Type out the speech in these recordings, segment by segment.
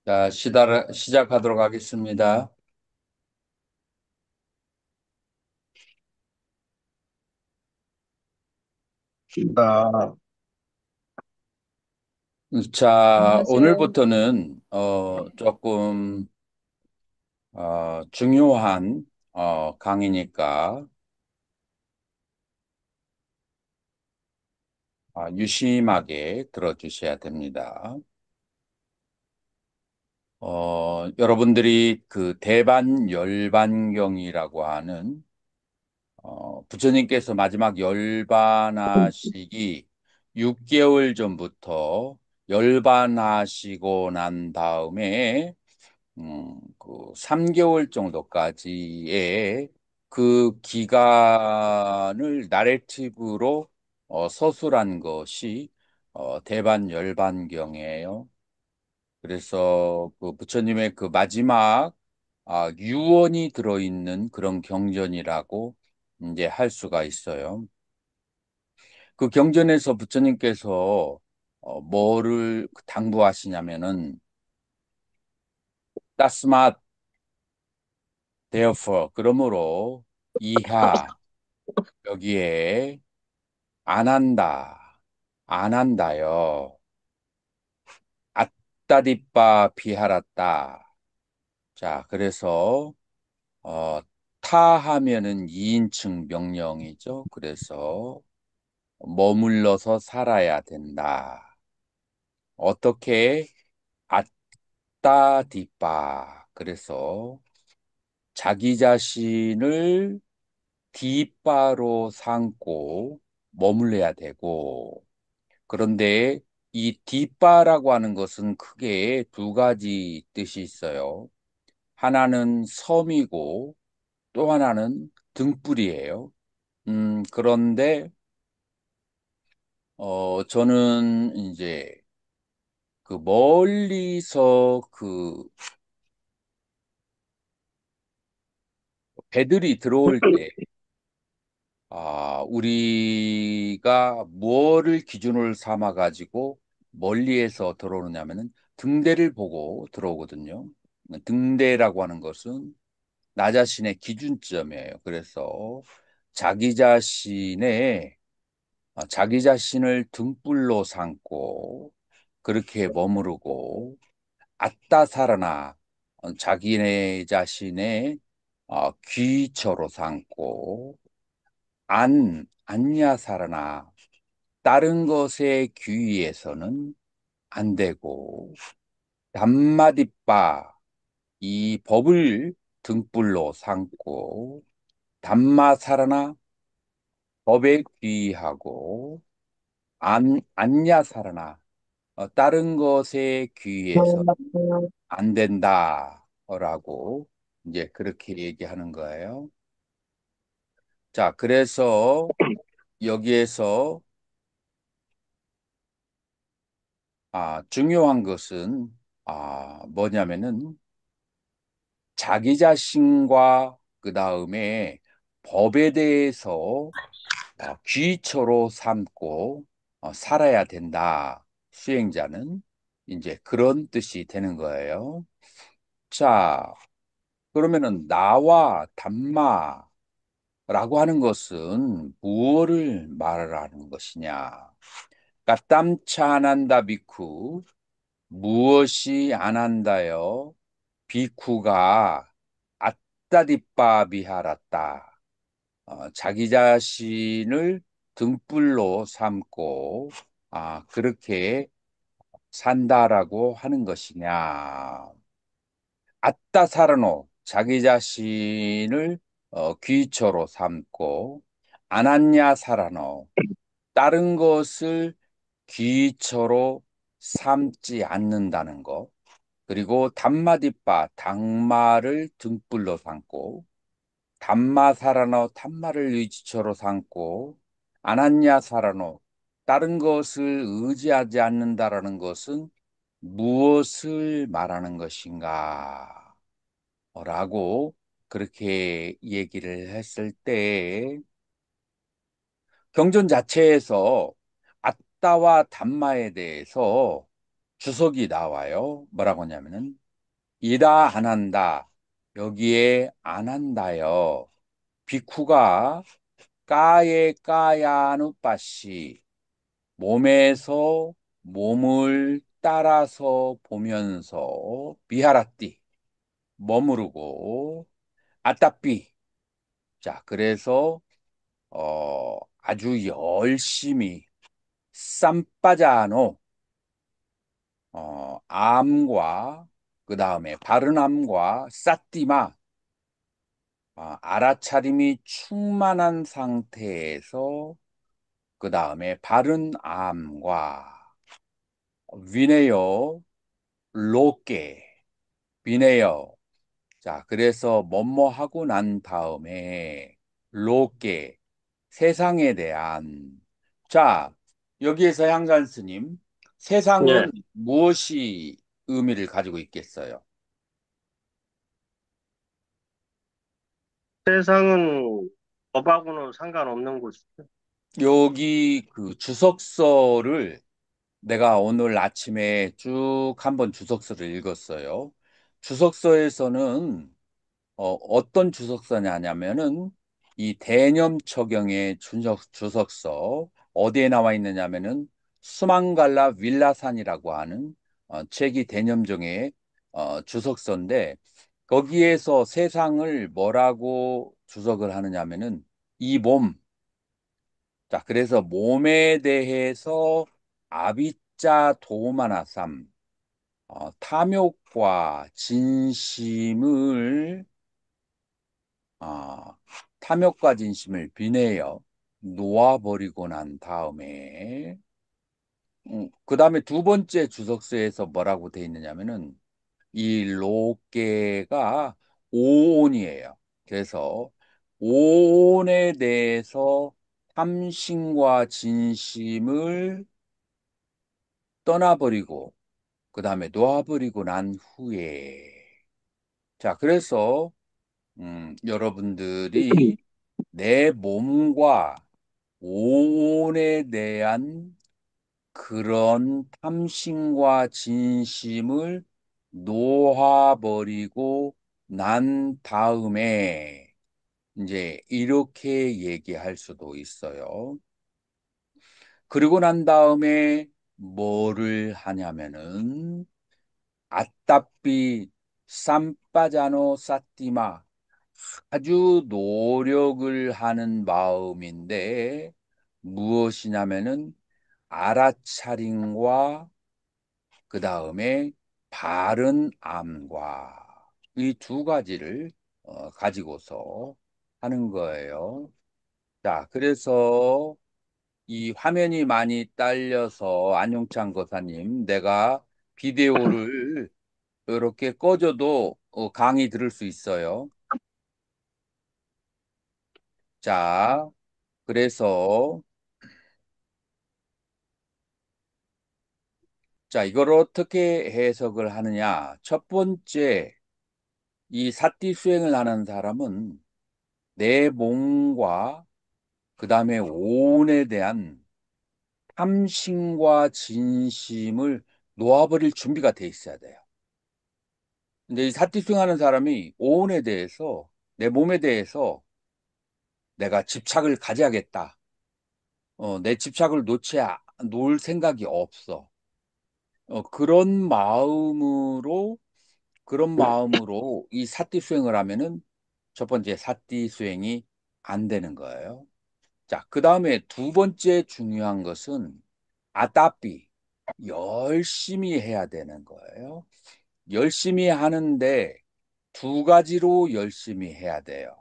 자, 시작하도록 하겠습니다. 아, 자, 안녕하세요. 오늘부터는 조금 중요한 강의니까 유심하게 들어주셔야 됩니다. 여러분들이 그 대반열반경이라고 하는 부처님께서 마지막 열반하시기 6개월 전부터 열반하시고 난 다음에 그 3개월 정도까지의 그 기간을 나레티브로 서술한 것이 대반열반경이에요. 그래서 그 부처님의 그 마지막 유언이 들어있는 그런 경전이라고 이제 할 수가 있어요. 그 경전에서 부처님께서 뭐를 당부하시냐면은 따스맛 therefore 그러므로 이하 여기에 안 한다요. 아따디빠 비하랐다. 자, 그래서 어, 타 하면은 2인칭 명령이죠. 그래서 머물러서 살아야 된다. 어떻게 아따디빠 그래서 자기 자신을 뒷바로 삼고 머물러야 되고 그런데 이 뒷바라고 하는 것은 크게 두 가지 뜻이 있어요. 하나는 섬이고 또 하나는 등불이에요. 그런데 저는 이제 그 멀리서 그 배들이 들어올 때 우리가 무엇을 기준으로 삼아 가지고 멀리에서 들어오느냐면은 등대를 보고 들어오거든요. 등대라고 하는 것은 나 자신의 기준점이에요. 그래서 자기 자신의 자기 자신을 등불로 삼고 그렇게 머무르고 아따 살아나 자기네 자신의 귀처로 삼고 안냐 살아나 다른 것에 귀의해서는 안 되고 담마디빠 이 법을 등불로 삼고 담마 살아나 법에 귀의하고 안냐 살아나 다른 것에 귀의해서 안 된다라고 이제 그렇게 얘기하는 거예요. 자, 그래서 여기에서 중요한 것은 뭐냐면은 자기 자신과 그 다음에 법에 대해서 귀처로 삼고 살아야 된다. 수행자는 이제 그런 뜻이 되는 거예요. 자, 그러면은 나와 담마라고 하는 것은 무엇을 말하는 것이냐? 까땀차 안한다 비쿠 무엇이 안 한다요? 비쿠가 아따디빠 비하랐다. 자기 자신을 등불로 삼고 그렇게 산다라고 하는 것이냐. 아따 사르노 자기 자신을 귀처로 삼고 아나냐 사라노 다른 것을 귀처로 삼지 않는다는 것. 그리고 담마디빠 당마를 등불로 삼고 담마 사라노 탐마를 의지처로 삼고 아나냐 사라노 다른 것을 의지하지 않는다라는 것은 무엇을 말하는 것인가? 라고 그렇게 얘기를 했을 때 경전 자체에서 아따와 담마에 대해서 주석이 나와요. 뭐라고 하냐면은 이다 안 한다. 여기에 안 한다요. 비쿠가 까에 까야누빠시 몸에서 몸을 따라서 보면서 비하라띠 머무르고 아따삐. 자, 그래서 아주 열심히 쌈빠자노 암과 그 다음에 바른 암과 싸띠마 알아차림이 충만한 상태에서 그 다음에 바른 암과 위네요 로께 비네요. 자, 그래서 뭐뭐 하고 난 다음에 로께 세상에 대한 자, 여기에서 향산 스님 예, 세상은 무엇이 의미를 가지고 있겠어요? 세상은 법하고는 상관없는 곳이죠. 여기 그 주석서를 내가 오늘 아침에 쭉 한번 주석서를 읽었어요. 주석서에서는 어떤 주석서냐면은 이 대념처경의 주석서 어디에 나와 있느냐면은 수망갈라 윌라산이라고 하는 책이 대념정의 주석서인데 거기에서 세상을 뭐라고 주석을 하느냐면은 이 몸. 자, 그래서 몸에 대해서 아비짜 도마나삼 탐욕과 진심을 아, 탐욕과 진심을 비내어 놓아버리고 난 다음에 그 다음에 두 번째 주석서에서 뭐라고 돼 있느냐면은 이 로ቄ가 오온이에요. 그래서 오온에 대해서 탐심과 진심을 떠나버리고 그 다음에 놓아버리고 난 후에 자 그래서 여러분들이 내 몸과 오온에 대한 그런 탐심과 진심을 놓아버리고 난 다음에 이제 이렇게 얘기할 수도 있어요. 그리고 난 다음에 뭐를 하냐면은 아따삐 쌈빠자노 사띠마 아주 노력을 하는 마음인데 무엇이냐면은 알아차림과 그 다음에 바른 암과 이 두 가지를 가지고서 하는 거예요. 자, 그래서 이 화면이 많이 딸려서 안용찬 거사님, 내가 비디오를 이렇게 꺼줘도 강의 들을 수 있어요. 자, 그래서 자, 이걸 어떻게 해석을 하느냐? 첫 번째, 이 사띠 수행을 하는 사람은 내 몸과 그 다음에 오온에 대한 탐심과 진심을 놓아버릴 준비가 돼 있어야 돼요. 근데 이 사띠 수행하는 사람이 오온에 대해서 내 몸에 대해서 내가 집착을 가져야겠다. 내 집착을 놓을 생각이 없어. 그런 마음으로 이 사띠 수행을 하면은 첫 번째 사띠 수행이 안 되는 거예요. 자, 그 다음에 두 번째 중요한 것은 아따삐. 열심히 해야 되는 거예요. 열심히 하는데 두 가지로 열심히 해야 돼요.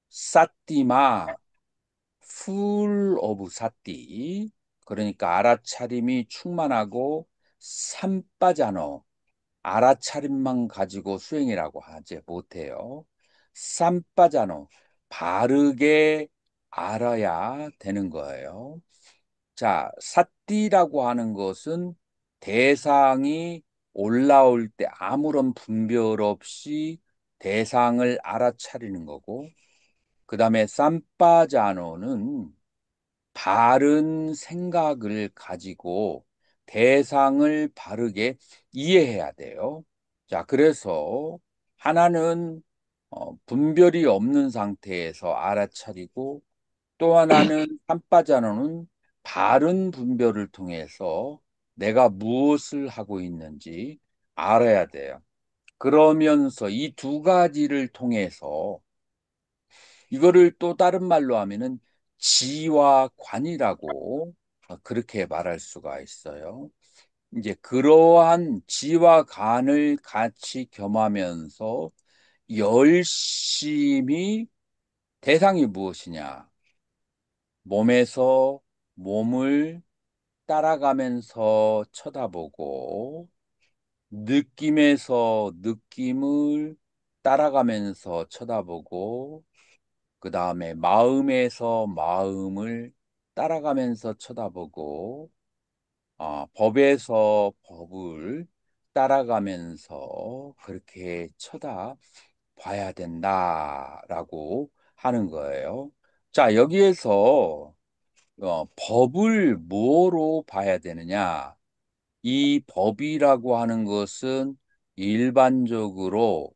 사띠마, 풀 오브 사띠. 그러니까 알아차림이 충만하고 삼빠자노. 알아차림만 가지고 수행이라고 하지 못해요. 삼빠자노. 바르게 알아야 되는 거예요. 자, 사띠라고 하는 것은 대상이 올라올 때 아무런 분별 없이 대상을 알아차리는 거고, 그 다음에 삼빠자노는 바른 생각을 가지고 대상을 바르게 이해해야 돼요. 자, 그래서 하나는 분별이 없는 상태에서 알아차리고 또 하나는 한바자노는 바른 분별을 통해서 내가 무엇을 하고 있는지 알아야 돼요. 그러면서 이 두 가지를 통해서 이거를 또 다른 말로 하면은 지와 관이라고 그렇게 말할 수가 있어요. 이제 그러한 지와 관을 같이 겸하면서 열심히 대상이 무엇이냐? 몸에서 몸을 따라가면서 쳐다보고 느낌에서 느낌을 따라가면서 쳐다보고 그 다음에 마음에서 마음을 따라가면서 쳐다보고 법에서 법을 따라가면서 그렇게 쳐다봐야 된다라고 하는 거예요. 자, 여기에서 법을 뭐로 봐야 되느냐? 이 법이라고 하는 것은 일반적으로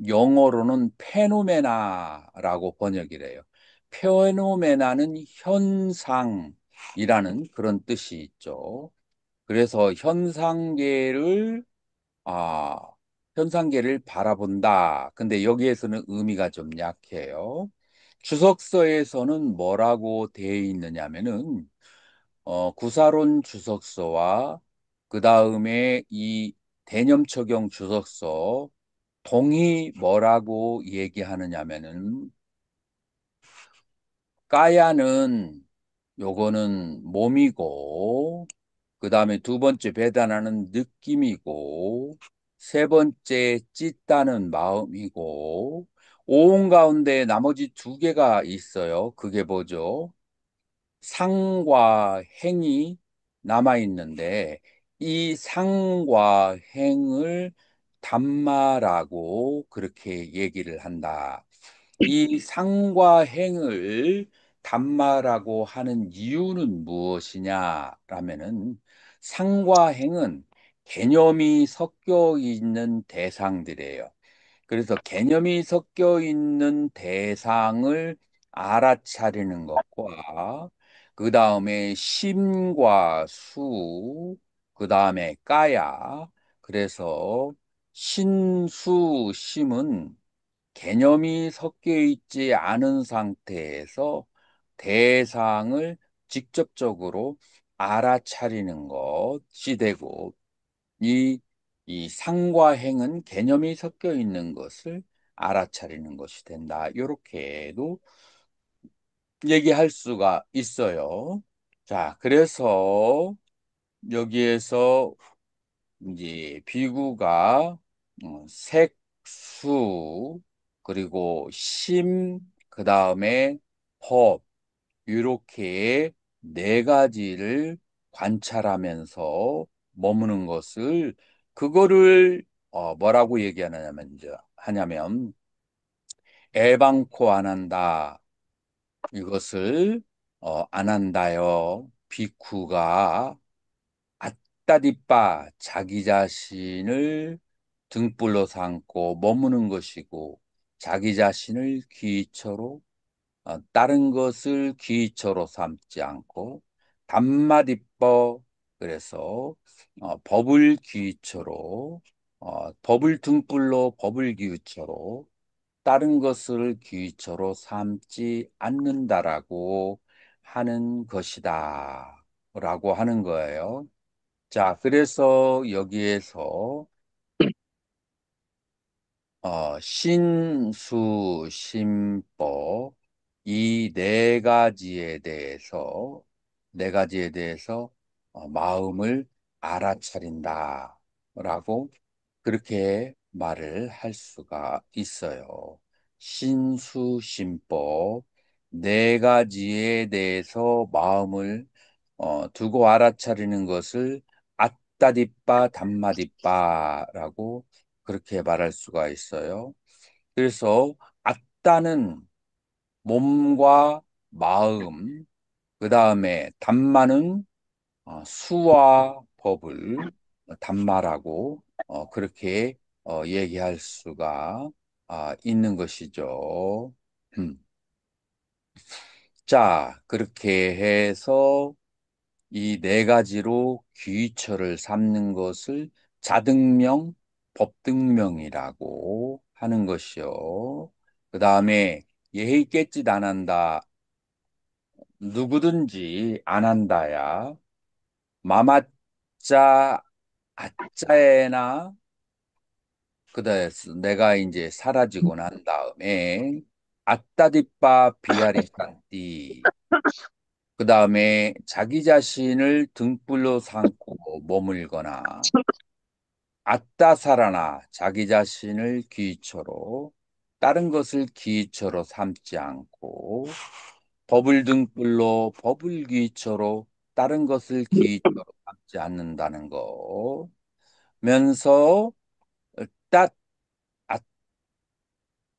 영어로는 페노메나라고 번역이 돼요. 페노메나는 현상이라는 그런 뜻이 있죠. 그래서 아, 현상계를 바라본다. 근데 여기에서는 의미가 좀 약해요. 주석서에서는 뭐라고 되어 있느냐면은 구사론 주석서와 그 다음에 이 대념적용 주석서 동이 뭐라고 얘기하느냐면은 까야는 요거는 몸이고 그 다음에 두 번째 베다나는 느낌이고 세 번째 찢다는 마음이고 오온 가운데 나머지 두 개가 있어요. 그게 뭐죠? 상과 행이 남아 있는데 이 상과 행을 담마라고 그렇게 얘기를 한다. 이 상과 행을 담마라고 하는 이유는 무엇이냐라면은 상과 행은 개념이 섞여 있는 대상들이에요. 그래서 개념이 섞여 있는 대상을 알아차리는 것과 그 다음에 심과 수, 그 다음에 까야. 그래서 신수, 심은 개념이 섞여 있지 않은 상태에서 대상을 직접적으로 알아차리는 것이 되고 이, 이 상과 행은 개념이 섞여 있는 것을 알아차리는 것이 된다. 이렇게도 얘기할 수가 있어요. 자, 그래서 여기에서 이제 비구가 색, 수, 그리고 심, 그 다음에 법, 이렇게 네 가지를 관찰하면서 머무는 것을 그거를 뭐라고 얘기하냐면 이제 하냐면 애방코 안 한다. 이것을 안 한다요. 비쿠가 아따디빠 자기 자신을 등불로 삼고 머무는 것이고 자기 자신을 귀처로 다른 것을 귀처로 삼지 않고 담마디뻐 그래서 법을 귀처로 법을 등불로 법을 귀처로 다른 것을 귀처로 삼지 않는다라고 하는 것이다 라고 하는 거예요. 자, 그래서 여기에서 신수심법 이 네 가지에 대해서 마음을 알아차린다라고 그렇게 말을 할 수가 있어요. 신수심법 네 가지에 대해서 마음을 두고 알아차리는 것을 아따디빠 담마디빠라고 그렇게 말할 수가 있어요. 그래서 아따는 몸과 마음, 그 다음에 담마는 수와 법을 단마라고 그렇게 얘기할 수가 있는 것이죠. 음. 자, 그렇게 해서 이 네 가지로 귀처를 삼는 것을 자등명, 법등명이라고 하는 것이요. 그 다음에 예의 깨짓 안 한다. 누구든지 안 한다야. 마마자, 아짜에나, 그다음 내가 이제 사라지고 난 다음에, 아따디빠 비아리산띠. 그 다음에 자기 자신을 등불로 삼고 머물거나, 아따사라나 자기 자신을 기초로, 다른 것을 기초로 삼지 않고, 법을 등불로 법을 기초로 다른 것을 기초로 삼지 않는다는 거. 면서 따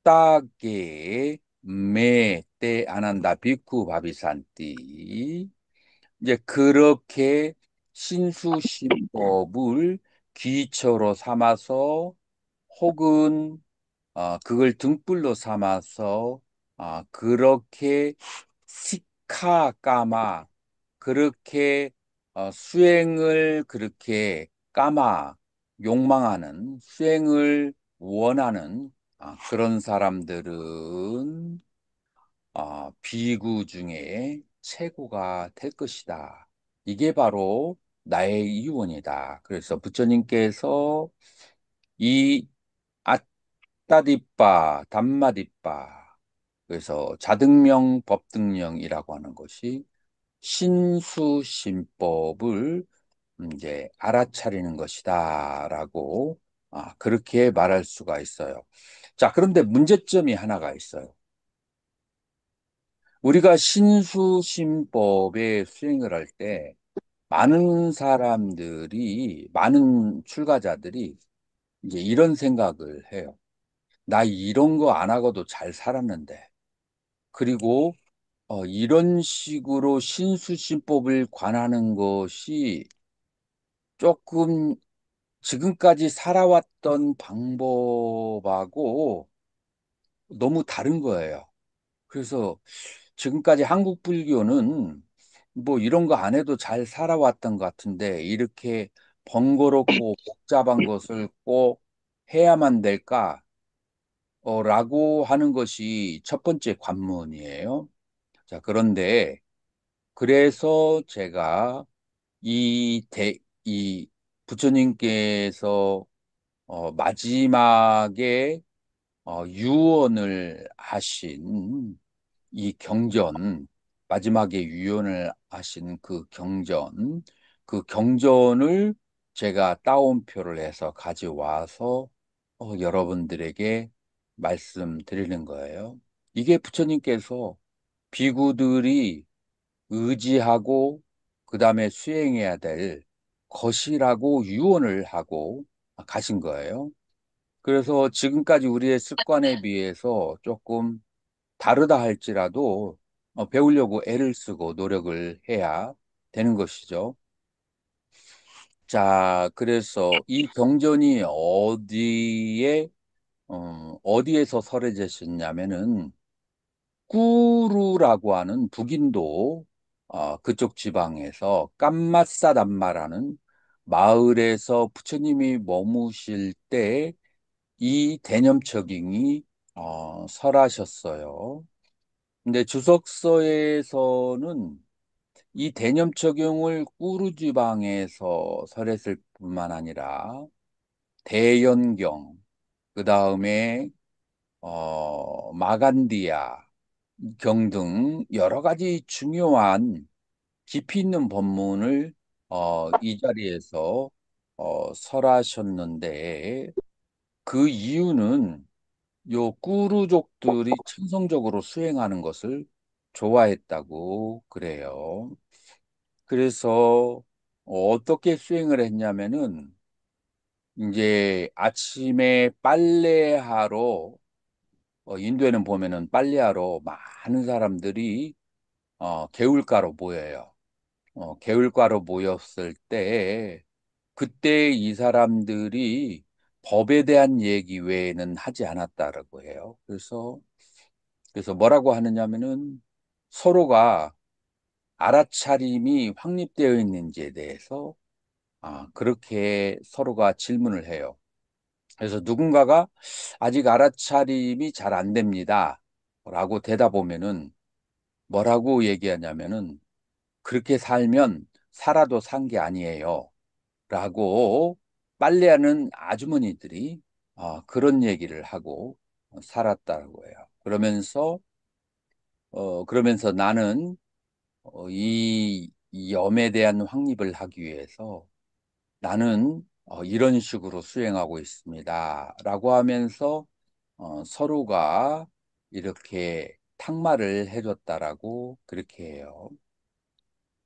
아따게 메때 안한다 비쿠 바비산띠. 이제 그렇게 신수신법을 기초로 삼아서 혹은 그걸 등불로 삼아서 그렇게 시카까마 그렇게 수행을 그렇게 까마 욕망하는 수행을 원하는 그런 사람들은 비구 중에 최고가 될 것이다. 이게 바로 나의 이원이다. 그래서 부처님께서 이 아따디빠, 담마디빠, 그래서 자등명, 법등명이라고 하는 것이 신수신법을 이제 알아차리는 것이다라고 그렇게 말할 수가 있어요. 자, 그런데 문제점이 하나가 있어요. 우리가 신수신법의 수행을 할 때 많은 사람들이, 많은 출가자들이 이제 이런 생각을 해요. 나 이런 거 안 하고도 잘 살았는데. 그리고 이런 식으로 신수신법을 관하는 것이 조금 지금까지 살아왔던 방법하고 너무 다른 거예요. 그래서 지금까지 한국 불교는 뭐 이런 거 안 해도 잘 살아왔던 것 같은데 이렇게 번거롭고 복잡한 것을 꼭 해야만 될까? 라고 하는 것이 첫 번째 관문이에요. 자, 그런데 그래서 제가 이 부처님께서 마지막에 유언을 하신 이 경전, 마지막에 유언을 하신 그 경전을 제가 따옴표를 해서 가져와서 여러분들에게 말씀드리는 거예요. 이게 부처님께서 비구들이 의지하고 그 다음에 수행해야 될 것이라고 유언을 하고 가신 거예요. 그래서 지금까지 우리의 습관에 비해서 조금 다르다 할지라도 배우려고 애를 쓰고 노력을 해야 되는 것이죠. 자, 그래서 이 경전이 어디에서 설해졌냐면은 꾸루라고 하는 북인도 그쪽 지방에서 깜마사담마라는 마을에서 부처님이 머무실 때 이 대념척잉이 설하셨어요. 근데 주석서에서는 이 대념척용을 꾸루 지방에서 설했을 뿐만 아니라 대연경, 그 다음에 마간디아 경 등 여러 가지 중요한 깊이 있는 법문을 이 자리에서 설하셨는데 그 이유는 요 꾸루족들이 천성적으로 수행하는 것을 좋아했다고 그래요. 그래서 어떻게 수행을 했냐면은 이제 아침에 빨래하러 인도에는 보면은 빨래하러 많은 사람들이 개울가로 모여요. 개울가로 모였을 때 그때 이 사람들이 법에 대한 얘기 외에는 하지 않았다라고 해요. 그래서 뭐라고 하느냐면은 서로가 알아차림이 확립되어 있는지에 대해서 그렇게 서로가 질문을 해요. 그래서 누군가가 아직 알아차림이 잘 안 됩니다. 라고 대답하면은 뭐라고 얘기하냐면은 그렇게 살면 살아도 산 게 아니에요. 라고 빨래하는 아주머니들이 그런 얘기를 하고 살았다고 해요. 그러면서 나는 이 염에 대한 확립을 하기 위해서 나는 이런 식으로 수행하고 있습니다. 라고 하면서 서로가 이렇게 탁말을 해줬다라고 그렇게 해요.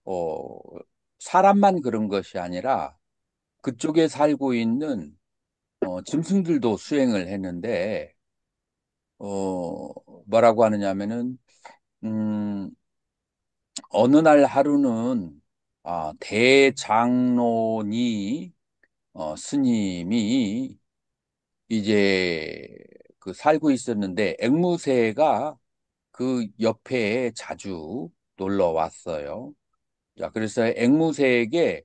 어, 사람만 그런 것이 아니라 그쪽에 살고 있는 짐승들도 수행을 했는데 어, 뭐라고 하느냐면은 음, 어느 날 하루는 대장로니 스님이 이제 그 살고 있었는데 앵무새가 그 옆에 자주 놀러 왔어요. 자, 그래서 앵무새에게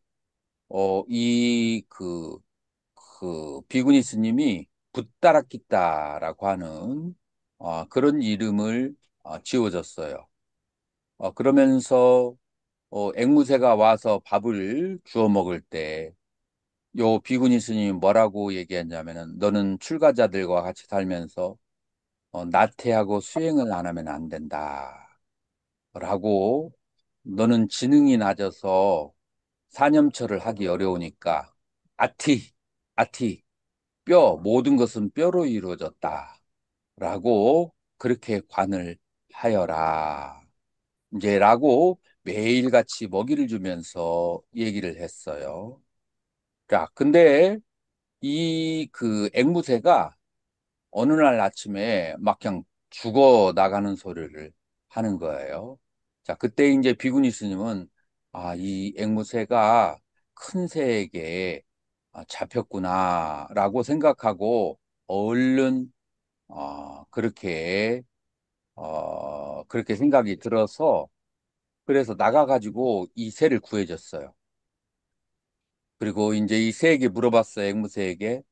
그 비구니 스님이 붓다라키다라고 하는 그런 이름을 지어줬어요. 그러면서 앵무새가 와서 밥을 주워 먹을 때 요 비구니 스님이 뭐라고 얘기했냐면은 너는 출가자들과 같이 살면서 나태하고 수행을 안 하면 안 된다. 라고 너는 지능이 낮아서 사념처를 하기 어려우니까 아티, 아티, 모든 것은 뼈로 이루어졌다. 라고 그렇게 관을 하여라. 라고 매일같이 먹이를 주면서 얘기를 했어요. 자, 근데 이 그 앵무새가 어느 날 아침에 막 그냥 죽어 나가는 소리를 하는 거예요. 자, 그때 이제 비구니 스님은 이 앵무새가 큰 새에게 잡혔구나라고 생각하고 얼른 그렇게 생각이 들어서 그래서 나가가지고 이 새를 구해줬어요. 그리고 이제 이 새에게 물어봤어요. 앵무새에게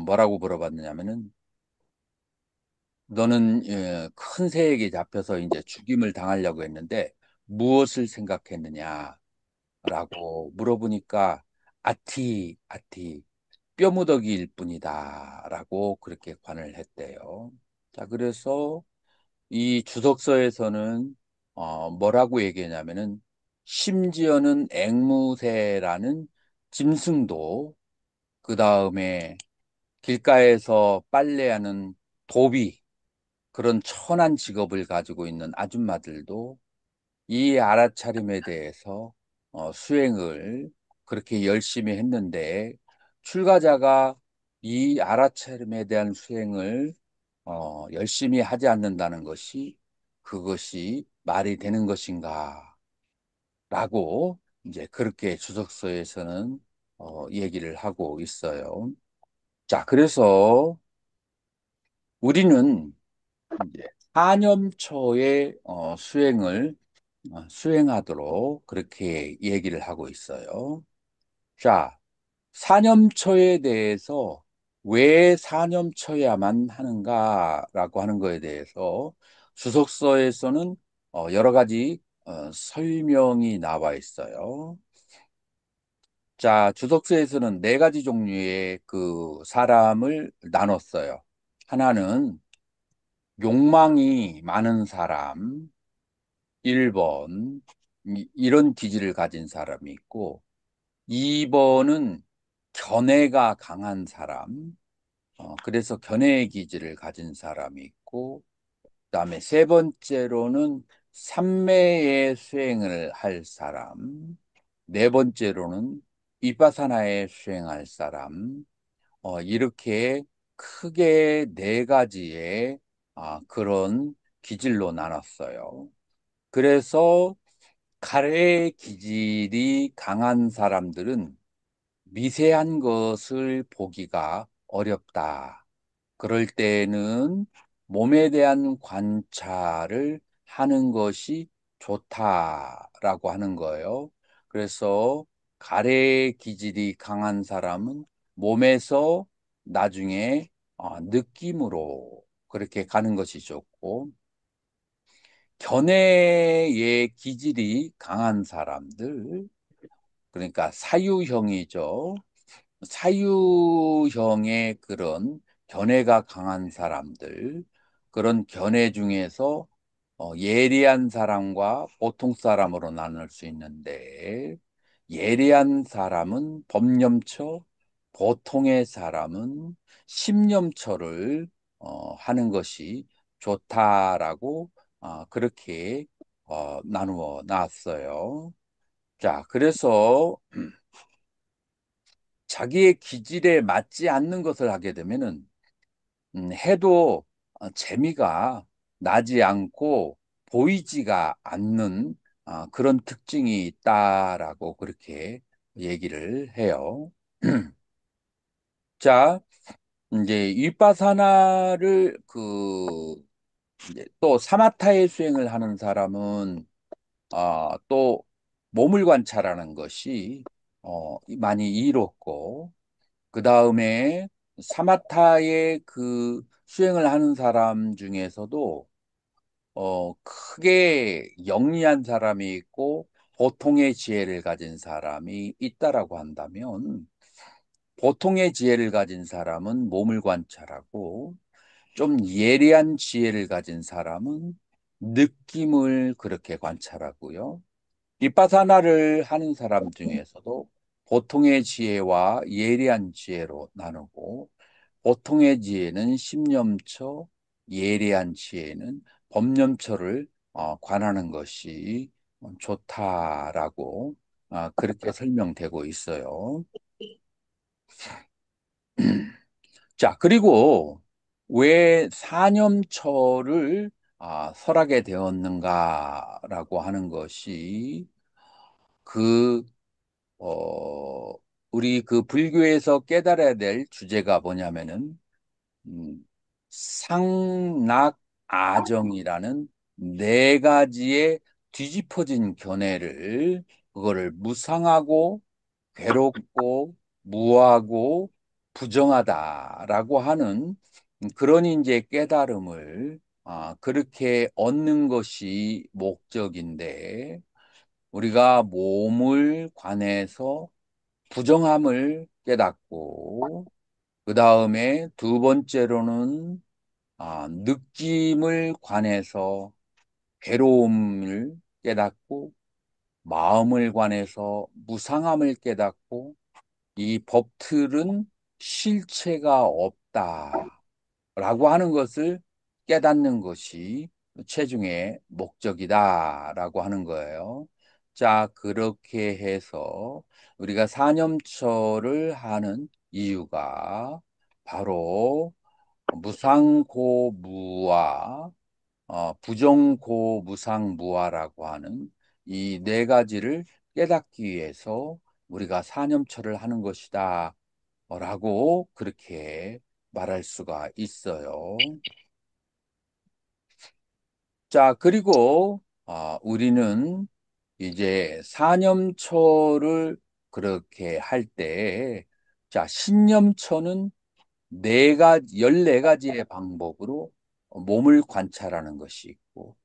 뭐라고 물어봤느냐면은 너는 큰 새에게 잡혀서 이제 죽임을 당하려고 했는데 무엇을 생각했느냐라고 물어보니까 아티 뼈무더기일 뿐이다라고 그렇게 관을 했대요. 자, 그래서 이 주석서에서는 뭐라고 얘기했냐면은 심지어는 앵무새라는 짐승도 그 다음에 길가에서 빨래하는 도비 그런 천한 직업을 가지고 있는 아줌마들도 이 알아차림에 대해서 수행을 그렇게 열심히 했는데 출가자가 이 알아차림에 대한 수행을 열심히 하지 않는다는 것이 그것이 말이 되는 것인가? 라고 이제 그렇게 주석서에서는 얘기를 하고 있어요. 자, 그래서 우리는 이제 사념초의 수행하도록 그렇게 얘기를 하고 있어요. 자, 사념초에 대해서 왜 사념초야만 하는가라고 하는 거에 대해서 주석서에서는 여러 가지 설명이 나와 있어요. 자, 주석서에서는 네 가지 종류의 그 사람을 나눴어요. 하나는 욕망이 많은 사람, 1번, 이런 기질을 가진 사람이 있고, 2번은 견해가 강한 사람, 그래서 견해의 기질을 가진 사람이 있고, 그다음에 세 번째로는 삼매의 수행을 할 사람, 네 번째로는 위파사나에 수행할 사람, 이렇게 크게 네 가지의 그런 기질로 나눴어요. 그래서 가래의 기질이 강한 사람들은 미세한 것을 보기가 어렵다. 그럴 때는 몸에 대한 관찰을 하는 것이 좋다라고 하는 거예요. 그래서 가래 기질이 강한 사람은 몸에서 나중에 느낌으로 그렇게 가는 것이 좋고, 견해의 기질이 강한 사람들, 그러니까 사유형이죠. 사유형의 그런 견해가 강한 사람들, 그런 견해 중에서 예리한 사람과 보통 사람으로 나눌 수 있는데, 예리한 사람은 법념처, 보통의 사람은 심념처를 하는 것이 좋다라고 그렇게 나누어 놨어요. 자, 그래서 자기의 기질에 맞지 않는 것을 하게 되면은 해도 재미가 나지 않고 보이지가 않는 그런 특징이 있다라고 그렇게 얘기를 해요. 자, 이제 윗바사나를 이제 또 사마타의 수행을 하는 사람은 또 몸을 관찰하는 것이 많이 이롭고 그 다음에 사마타의 그 수행을 하는 사람 중에서도 크게 영리한 사람이 있고 보통의 지혜를 가진 사람이 있다라고 한다면 보통의 지혜를 가진 사람은 몸을 관찰하고 좀 예리한 지혜를 가진 사람은 느낌을 그렇게 관찰하고요. 비파사나를 하는 사람 중에서도 보통의 지혜와 예리한 지혜로 나누고 보통의 지혜는 심념처, 예리한 지혜는 법념처를 관하는 것이 좋다라고 그렇게 설명되고 있어요. 자, 그리고 왜 사념처를 설하게 되었는가라고 하는 것이 그 어, 우리 그 불교에서 깨달아야 될 주제가 뭐냐면은, 상락아정이라는 네 가지의 뒤집어진 견해를, 그거를 무상하고, 괴롭고, 무하고, 부정하다라고 하는 그런 이제 깨달음을, 그렇게 얻는 것이 목적인데, 우리가 몸을 관해서 부정함을 깨닫고, 그 다음에 두 번째로는 느낌을 관해서 괴로움을 깨닫고, 마음을 관해서 무상함을 깨닫고, 이 법틀은 실체가 없다라고 하는 것을 깨닫는 것이 최종의 목적이다라고 하는 거예요. 자, 그렇게 해서 우리가 사념처를 하는 이유가 바로 무상고무와 부정고무상무화라고 하는 이 네 가지를 깨닫기 위해서 우리가 사념처를 하는 것이다. 라고 그렇게 말할 수가 있어요. 자, 그리고 우리는 이제 사념처를 그렇게 할 때, 자, 신념처는 14가지의 방법으로 몸을 관찰하는 것이 있고,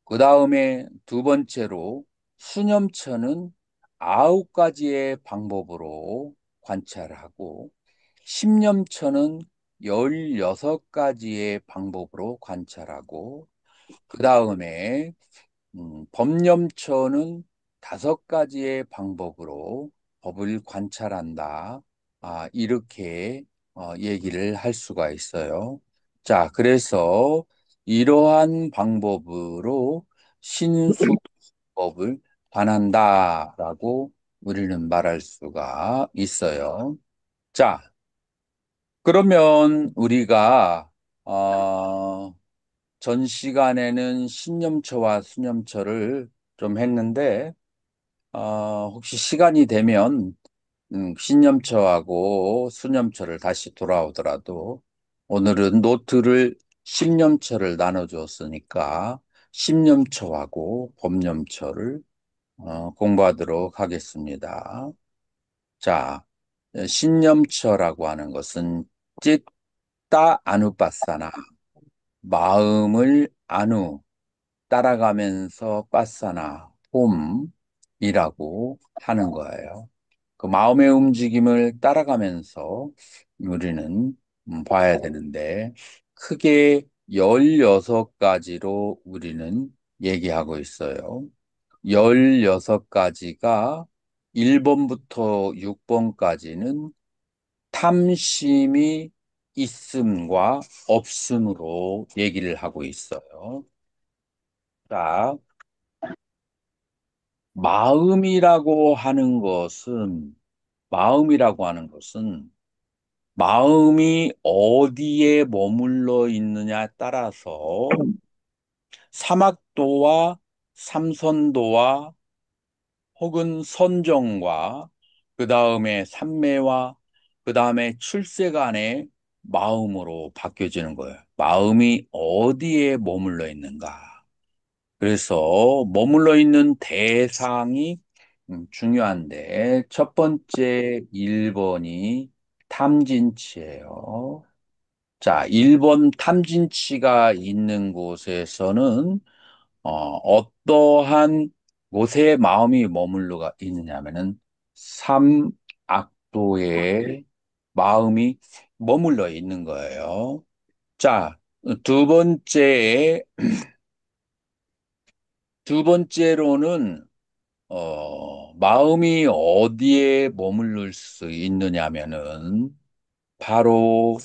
그 다음에 두 번째로 수념처는 9가지의 방법으로 관찰하고, 십념처는 16가지의 방법으로 관찰하고, 그 다음에 법념처는 5가지의 방법으로 법을 관찰한다. 이렇게 얘기를 할 수가 있어요. 자, 그래서 이러한 방법으로 신수법을 관한다라고 우리는 말할 수가 있어요. 자, 그러면 우리가 전 시간에는 신념처와 수념처를 좀 했는데 혹시 시간이 되면 신념처하고 수념처를 다시 돌아오더라도 오늘은 노트를 신념처를 나눠주었으니까 신념처하고 법념처를 공부하도록 하겠습니다. 자, 신념처라고 하는 것은 찌따 아누빠사나 마음을 아누 따라가면서 빠사나 홈이라고 하는 거예요. 그 마음의 움직임을 따라가면서 우리는 봐야 되는데 크게 16가지로 우리는 얘기하고 있어요. 16가지가 1번부터 6번까지는 탐심이 있음과 없음으로 얘기를 하고 있어요. 자, 마음이라고 하는 것은, 마음이라고 하는 것은, 마음이 어디에 머물러 있느냐에 따라서 사막도와 삼선도와 혹은 선정과 그 다음에 삼매와 그 다음에 출세 간의 마음으로 바뀌어지는 거예요. 마음이 어디에 머물러 있는가. 그래서 머물러 있는 대상이 중요한데 첫 번째 1번이 탐진치예요. 자, 1번 탐진치가 있는 곳에서는 어떠한 곳에 마음이 머물러가 있느냐면은 삼악도에 마음이 머물러 있는 거예요. 자, 두 번째, 두 번째로는 마음이 어디에 머무를 수 있느냐면은 바로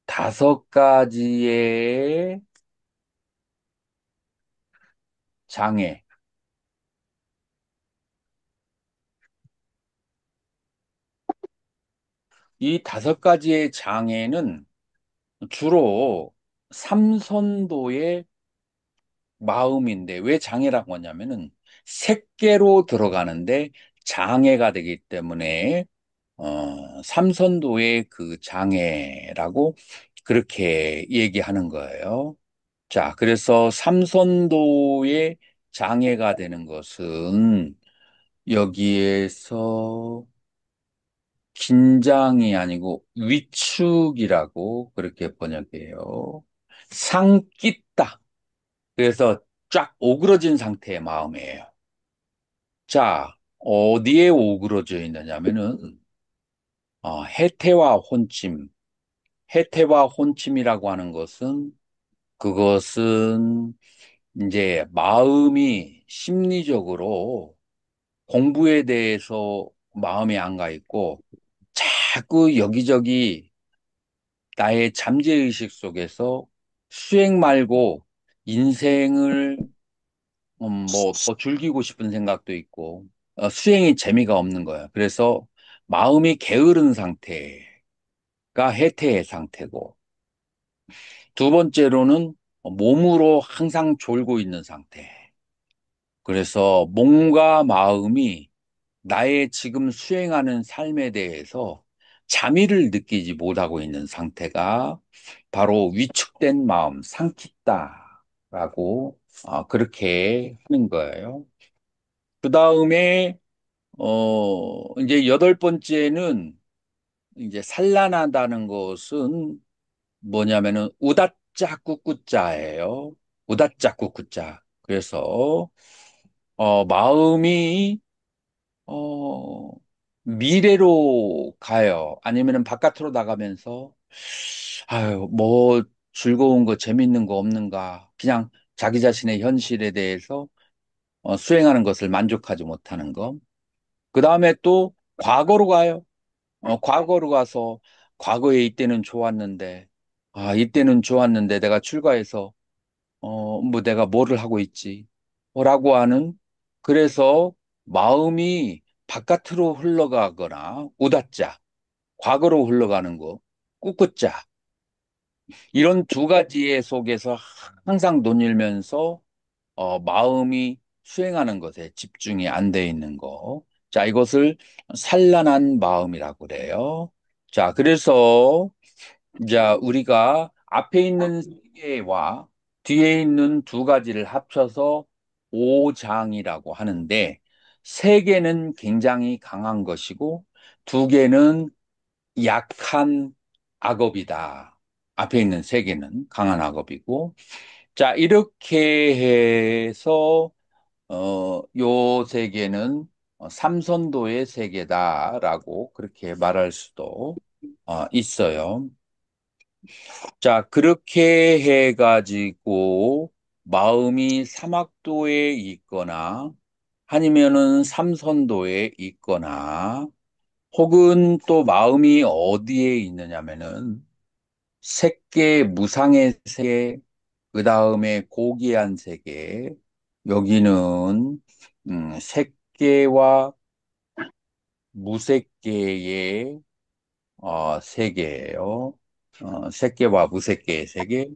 5가지의 장애. 이 5가지의 장애는 주로 삼선도의 마음인데 왜 장애라고 하냐면은 색계로 들어가는데 장애가 되기 때문에 삼선도의 그 장애라고 그렇게 얘기하는 거예요. 자, 그래서 삼선도의 장애가 되는 것은 여기에서 긴장이 아니고 위축이라고 그렇게 번역해요. 상깃다. 그래서 쫙 오그러진 상태의 마음이에요. 자, 어디에 오그러져 있느냐면은 해태와 혼침. 해태와 혼침이라고 하는 것은 그것은 이제 마음이 심리적으로 공부에 대해서 마음이 안 가 있고 자꾸 여기저기 나의 잠재의식 속에서 수행 말고 인생을 뭐 더 즐기고 싶은 생각도 있고 수행이 재미가 없는 거야. 그래서 마음이 게으른 상태가 해태의 상태고 두 번째로는 몸으로 항상 졸고 있는 상태. 그래서 몸과 마음이 나의 지금 수행하는 삶에 대해서 자미를 느끼지 못하고 있는 상태가 바로 위축된 마음, 상키다라고 그렇게 하는 거예요. 그 다음에 이제 8번째는 이제 산란하다는 것은 뭐냐면은 우다짜 꾸꾸짜예요. 우다짜 꾸꾸짜. 그래서 마음이 어, 미래로 가요. 아니면은 바깥으로 나가면서 아유, 뭐 즐거운 거 재밌는 거 없는가? 그냥 자기 자신의 현실에 대해서 수행하는 것을 만족하지 못하는 거. 그 다음에 또 과거로 가요. 과거로 가서 과거에 이때는 좋았는데, 이때는 좋았는데 내가 출가해서, 뭐 내가 뭐를 하고 있지? 라고 하는, 그래서 마음이 바깥으로 흘러가거나, 우다짜, 과거로 흘러가는 거, 꾸꾸짜, 이런 두 가지의 속에서 항상 논일면서, 마음이 수행하는 것에 집중이 안 돼 있는 거. 자, 이것을 산란한 마음이라고 그래요. 자, 그래서 이제 우리가 앞에 있는 세 개와 뒤에 있는 두 가지를 합쳐서 오장이라고 하는데, 세 개는 굉장히 강한 것이고, 두 개는 약한 악업이다. 앞에 있는 세 개는 강한 악업이고, 자, 이렇게 해서 요 세 개는 삼선도의 세 개다라고 그렇게 말할 수도 있어요. 자, 그렇게 해가지고 마음이 사막도에 있거나 아니면은 삼선도에 있거나 혹은 또 마음이 어디에 있느냐면은 색계 무상의 세계, 그 다음에 고귀한 세계, 여기는 색계와 무색계의 세계예요. 색계와 무색계의 세계.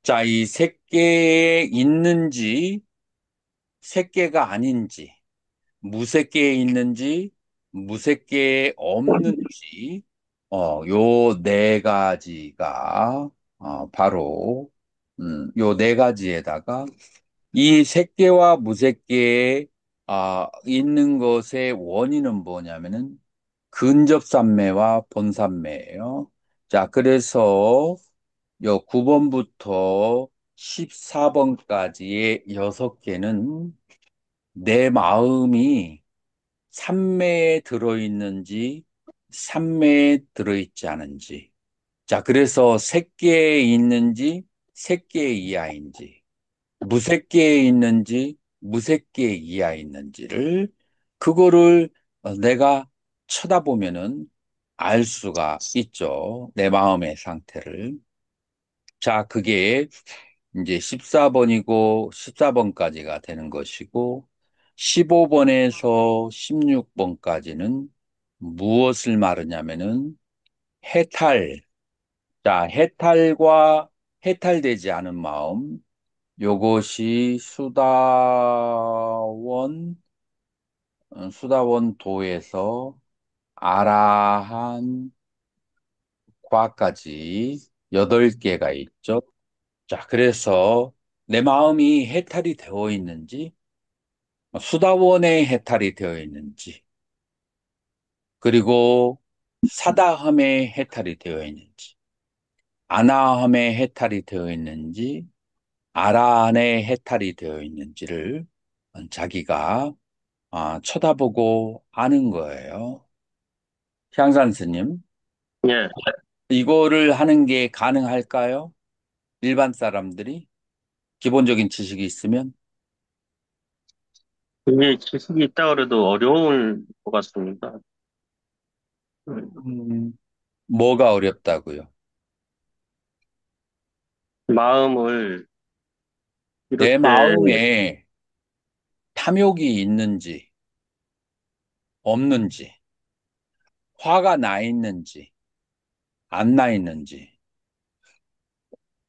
자, 이 색계에 있는지 색계가 아닌지, 무색계에 있는지 무색계에 없는지, 요 네 가지가 바로 요 네 가지에다가 이 색계와 무색계에 있는 것의 원인은 뭐냐면은 근접산매와 본산매예요. 자, 그래서 요 9번부터 14번까지의 6개는 내 마음이 삼매에 들어있는지 삼매에 들어있지 않은지. 자, 그래서 색계에 있는지 색계 이하인지 무색계에 있는지 무색계 이하에 있는지를 그거를 내가 쳐다보면은 알 수가 있죠. 내 마음의 상태를. 자, 그게 이제 14번이고 14번까지가 되는 것이고 15번에서 16번까지는 무엇을 말하냐면은 해탈. 자, 해탈과 해탈되지 않은 마음. 요것이 수다원 도에서 아라한 과까지 8개가 있죠. 자, 그래서 내 마음이 해탈이 되어 있는지, 수다원에 해탈이 되어 있는지, 그리고 사다함에 해탈이 되어 있는지, 아나함에 해탈이 되어 있는지, 아라한에 해탈이 되어 있는지를 자기가 쳐다보고 아는 거예요. 향산 스님, 예. 이거를 하는 게 가능할까요? 일반 사람들이 기본적인 지식이 있으면 이게 지식이 있다 그래도 어려울 것 같습니다. 음, 뭐가 어렵다고요? 마음을 내 이렇게, 마음에 탐욕이 있는지 없는지, 화가 나 있는지 안 나 있는지,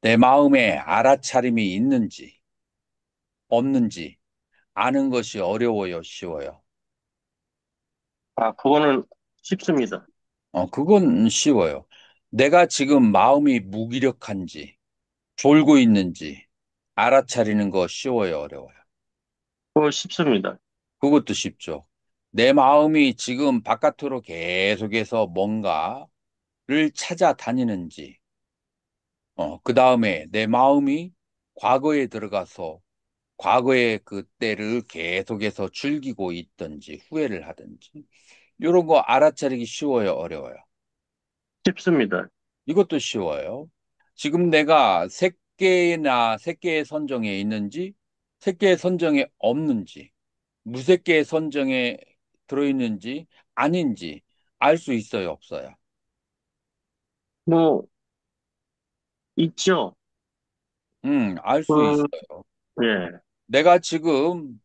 내 마음에 알아차림이 있는지 없는지 아는 것이 어려워요, 쉬워요? 그거는 쉽습니다. 그건 쉬워요. 내가 지금 마음이 무기력한지 졸고 있는지 알아차리는 거 쉬워요, 어려워요? 그거 쉽습니다. 그것도 쉽죠. 내 마음이 지금 바깥으로 계속해서 뭔가를 찾아다니는지, 그 다음에 내 마음이 과거에 들어가서 과거의 그때를 계속해서 즐기고 있든지 후회를 하든지, 이런 거 알아차리기 쉬워요, 어려워요? 쉽습니다. 이것도 쉬워요. 지금 내가 색계나 색계의 선정에 있는지, 색계의 선정에 없는지, 무색계의 선정에 들어있는지 아닌지 알 수 있어요, 없어요? 뭐, 있죠. 알 수 그, 있어요. 예. 내가 지금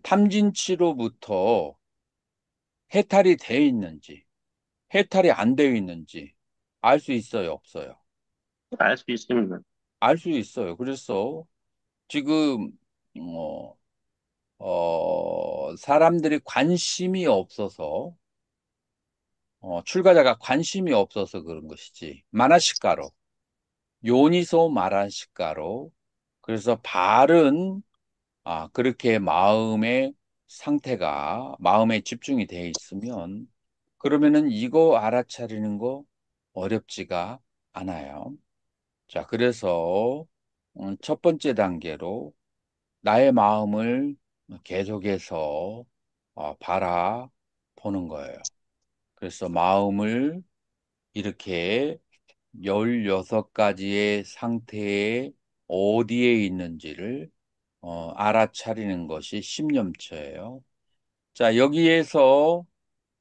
탐진치로부터 해탈이 돼 있는지, 해탈이 안 되어 있는지 알 수 있어요, 없어요? 알 수 있습니다. 알 수 있어요. 그래서 지금 어, 사람들이 관심이 없어서, 출가자가 관심이 없어서 그런 것이지. 마나시카로, 요니소 마나시카로. 그래서 바른, 그렇게 마음의 상태가, 마음에 집중이 돼 있으면, 그러면은 이거 알아차리는 거 어렵지가 않아요. 자, 그래서 첫 번째 단계로 나의 마음을 계속해서 바라보는 거예요. 그래서 마음을 이렇게 16가지의 상태에 어디에 있는지를 알아차리는 것이 심념처예요. 자, 여기에서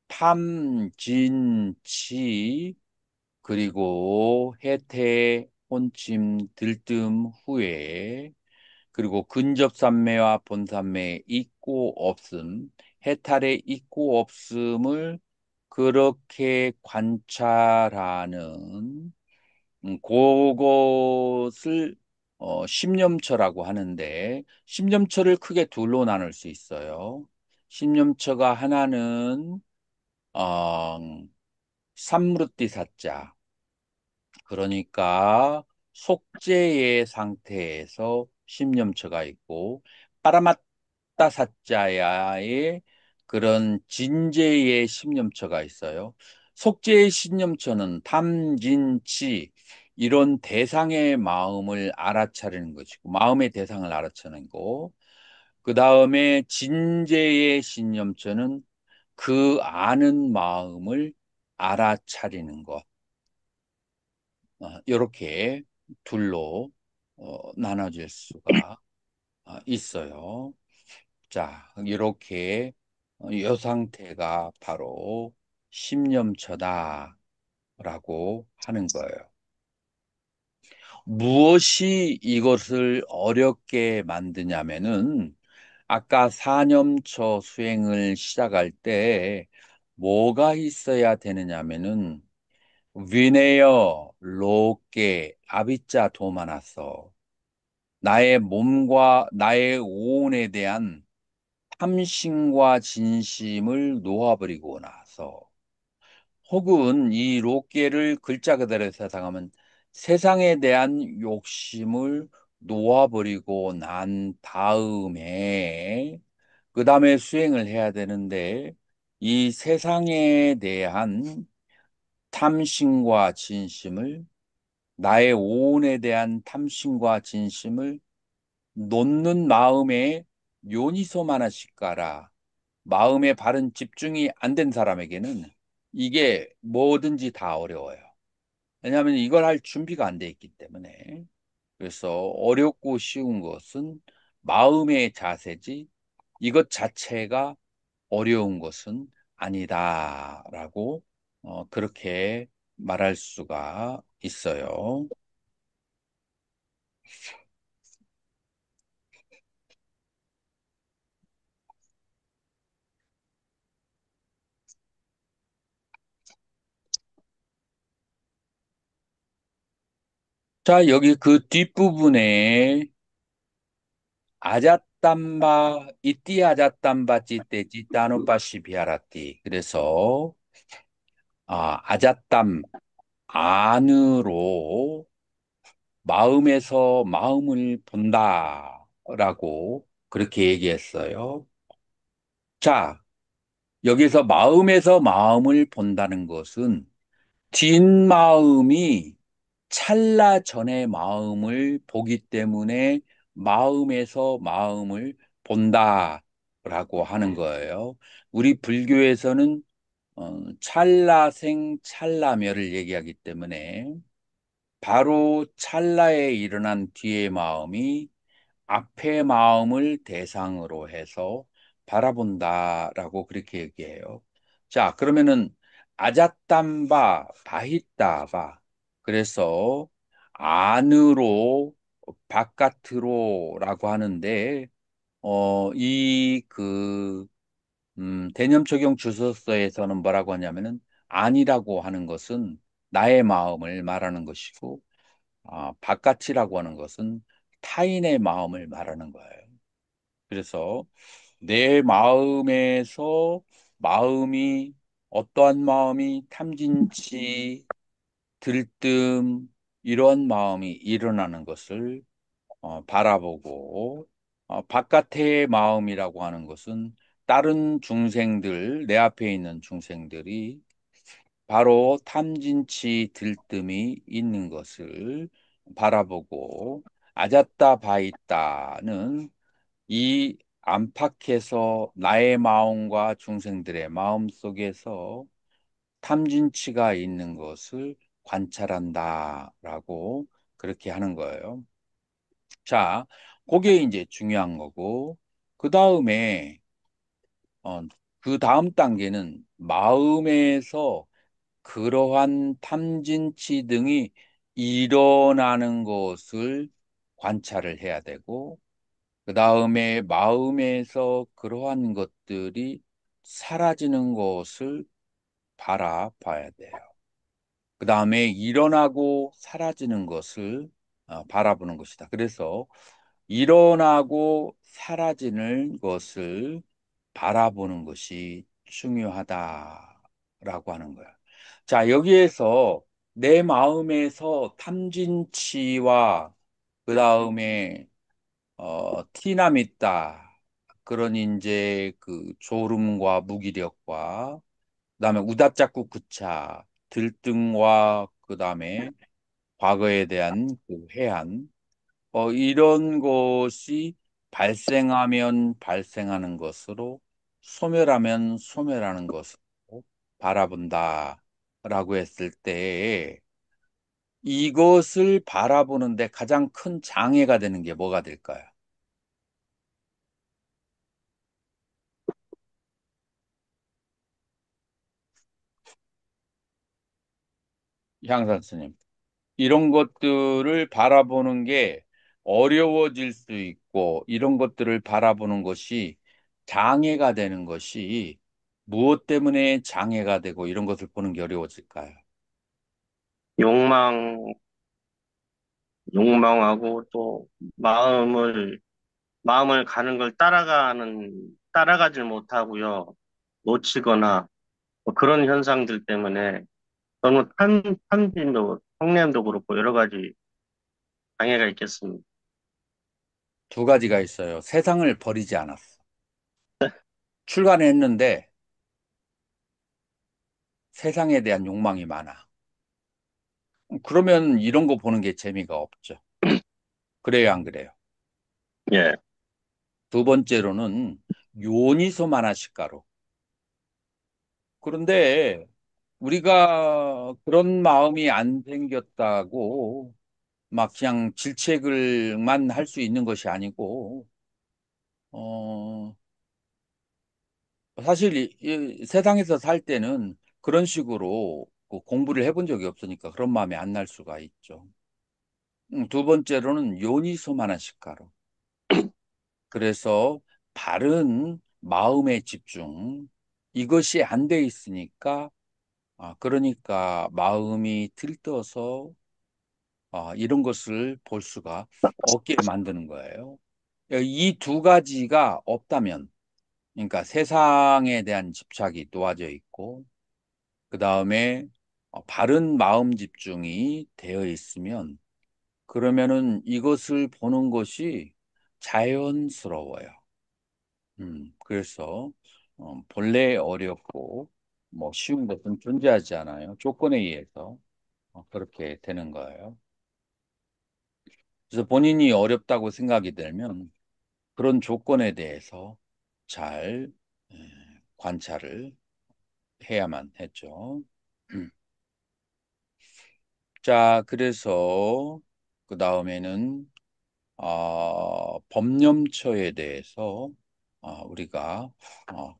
탐, 진, 치, 그리고 해태, 혼침, 들뜸, 후회, 그리고 근접산매와 본산매의 있고 없음, 해탈의 있고 없음을 그렇게 관찰하는 그것을 심념처라고 하는데 심념처를 크게 둘로 나눌 수 있어요. 심념처가 하나는 어, 삼무르띠사자, 그러니까 속죄의 상태에서 심념처가 있고 빠라마따 사자야의 그런 진죄의 심념처가 있어요. 속죄의 심념처는 탐진치 이런 대상의 마음을 알아차리는 것이고 마음의 대상을 알아차리는 거. 그 다음에 진죄의 신념처는 그 아는 마음을 알아차리는 것. 이렇게 둘로 나눠질 수가 있어요. 자, 이렇게 이 상태가 바로 심념처다라고 하는 거예요. 무엇이 이것을 어렵게 만드냐면은 아까 사념처 수행을 시작할 때 뭐가 있어야 되느냐면은 위네어, 로게, 아비짜 도마나서 나의 몸과 나의 오온에 대한 탐심과 진심을 놓아버리고 나서 혹은 이 로게를 글자 그대로 해석하면 세상에 대한 욕심을 놓아버리고 난 다음에 그 다음에 수행을 해야 되는데 이 세상에 대한 탐심과 진심을 나의 오온에 대한 탐심과 진심을 놓는 마음에 요니소마나시까라 마음의 바른 집중이 안 된 사람에게는 이게 뭐든지 다 어려워요. 왜냐하면 이걸 할 준비가 안 돼 있기 때문에. 그래서 어렵고 쉬운 것은 마음의 자세지 이것 자체가 어려운 것은 아니다라고 그렇게 말할 수가 있어요. 자, 여기 그 뒷부분에 아잣담바, 이띠 아잣담바 찌떼 찌따노빠시 비아라띠. 그래서, 아잣담, 안으로 마음에서 마음을 본다라고 그렇게 얘기했어요. 자, 여기서 마음에서 마음을 본다는 것은 뒷마음이 찰나 전의 마음을 보기 때문에 마음에서 마음을 본다라고 하는 거예요. 우리 불교에서는 찰나생 찰나멸을 얘기하기 때문에 바로 찰나에 일어난 뒤의 마음이 앞의 마음을 대상으로 해서 바라본다라고 그렇게 얘기해요. 자, 그러면은 아잣담바, 바히따바. 그래서 안으로 바깥으로라고 하는데 대념적용 주소서에서는 뭐라고 하냐면은 안이라고 하는 것은 나의 마음을 말하는 것이고 바깥이라고 하는 것은 타인의 마음을 말하는 거예요. 그래서 내 마음에서 마음이 어떠한 마음이 탐진치, 들뜸 이런 마음이 일어나는 것을 바라보고 바깥의 마음이라고 하는 것은 다른 중생들, 내 앞에 있는 중생들이 바로 탐진치 들뜸이 있는 것을 바라보고 아잡다 바있다는 이 안팎에서 나의 마음과 중생들의 마음 속에서 탐진치가 있는 것을 관찰한다라고 그렇게 하는 거예요. 자, 그게 이제 중요한 거고, 그 다음에, 그 다음 단계는 마음에서 그러한 탐진치 등이 일어나는 것을 관찰을 해야 되고, 그 다음에 마음에서 그러한 것들이 사라지는 것을 바라봐야 돼요. 그 다음에 일어나고 사라지는 것을 바라보는 것이다. 그래서 일어나고 사라지는 것을 바라보는 것이 중요하다라고 하는 거야. 자, 여기에서 내 마음에서 탐진치와 그 다음에 티남 있다. 그런 이제 그 졸음과 무기력과 그다음에 우답작구 구차 들등과 그다음에 과거에 대한 그 회한 이런 것이 발생하면 발생하는 것으로 소멸하면 소멸하는 것으로 바라본다라고 했을 때 이것을 바라보는데 가장 큰 장애가 되는 게 뭐가 될까요? 향산 스님. 이런 것들을 바라보는 게 어려워질 수 있고, 이런 것들을 바라보는 것이 장애가 되는 것이 무엇 때문에 장애가 되고 이런 것을 보는 게 어려워질까요? 욕망, 욕망하고 또 마음을 가는 걸 따라가질 못하고요. 놓치거나 뭐 그런 현상들 때문에 너무 탐진도 그렇고 여러 가지 장애가 있겠습니다. 두 가지가 있어요. 세상을 버리지 않았어. 출간했는데 세상에 대한 욕망이 많아. 그러면 이런 거 보는 게 재미가 없죠. 그래요, 안 그래요? 예, 두 번째로는 요니소 마나시카로. 그런데 우리가 그런 마음이 안 생겼다고 막 그냥 질책을만 할 수 있는 것이 아니고, 어, 사실 이 세상에서 살 때는 그런 식으로 그 공부를 해본 적이 없으니까 그런 마음이 안 날 수가 있죠. 두 번째로는 요니소마나시카로. 그래서 바른 마음의 집중, 이것이 안 돼 있으니까, 그러니까 마음이 들떠서 이런 것을 볼 수가 없게 만드는 거예요. 이 두 가지가 없다면, 그러니까 세상에 대한 집착이 놓아져 있고, 그 다음에 바른 마음 집중이 되어 있으면, 그러면은 이것을 보는 것이 자연스러워요. 그래서 본래 어렵고 뭐 쉬운 것은 존재하지 않아요. 조건에 의해서 그렇게 되는 거예요. 그래서 본인이 어렵다고 생각이 들면 그런 조건에 대해서 잘 에, 관찰을 해야만 했죠. 음. 자, 그래서 그 다음에는 법념처에 대해서 우리가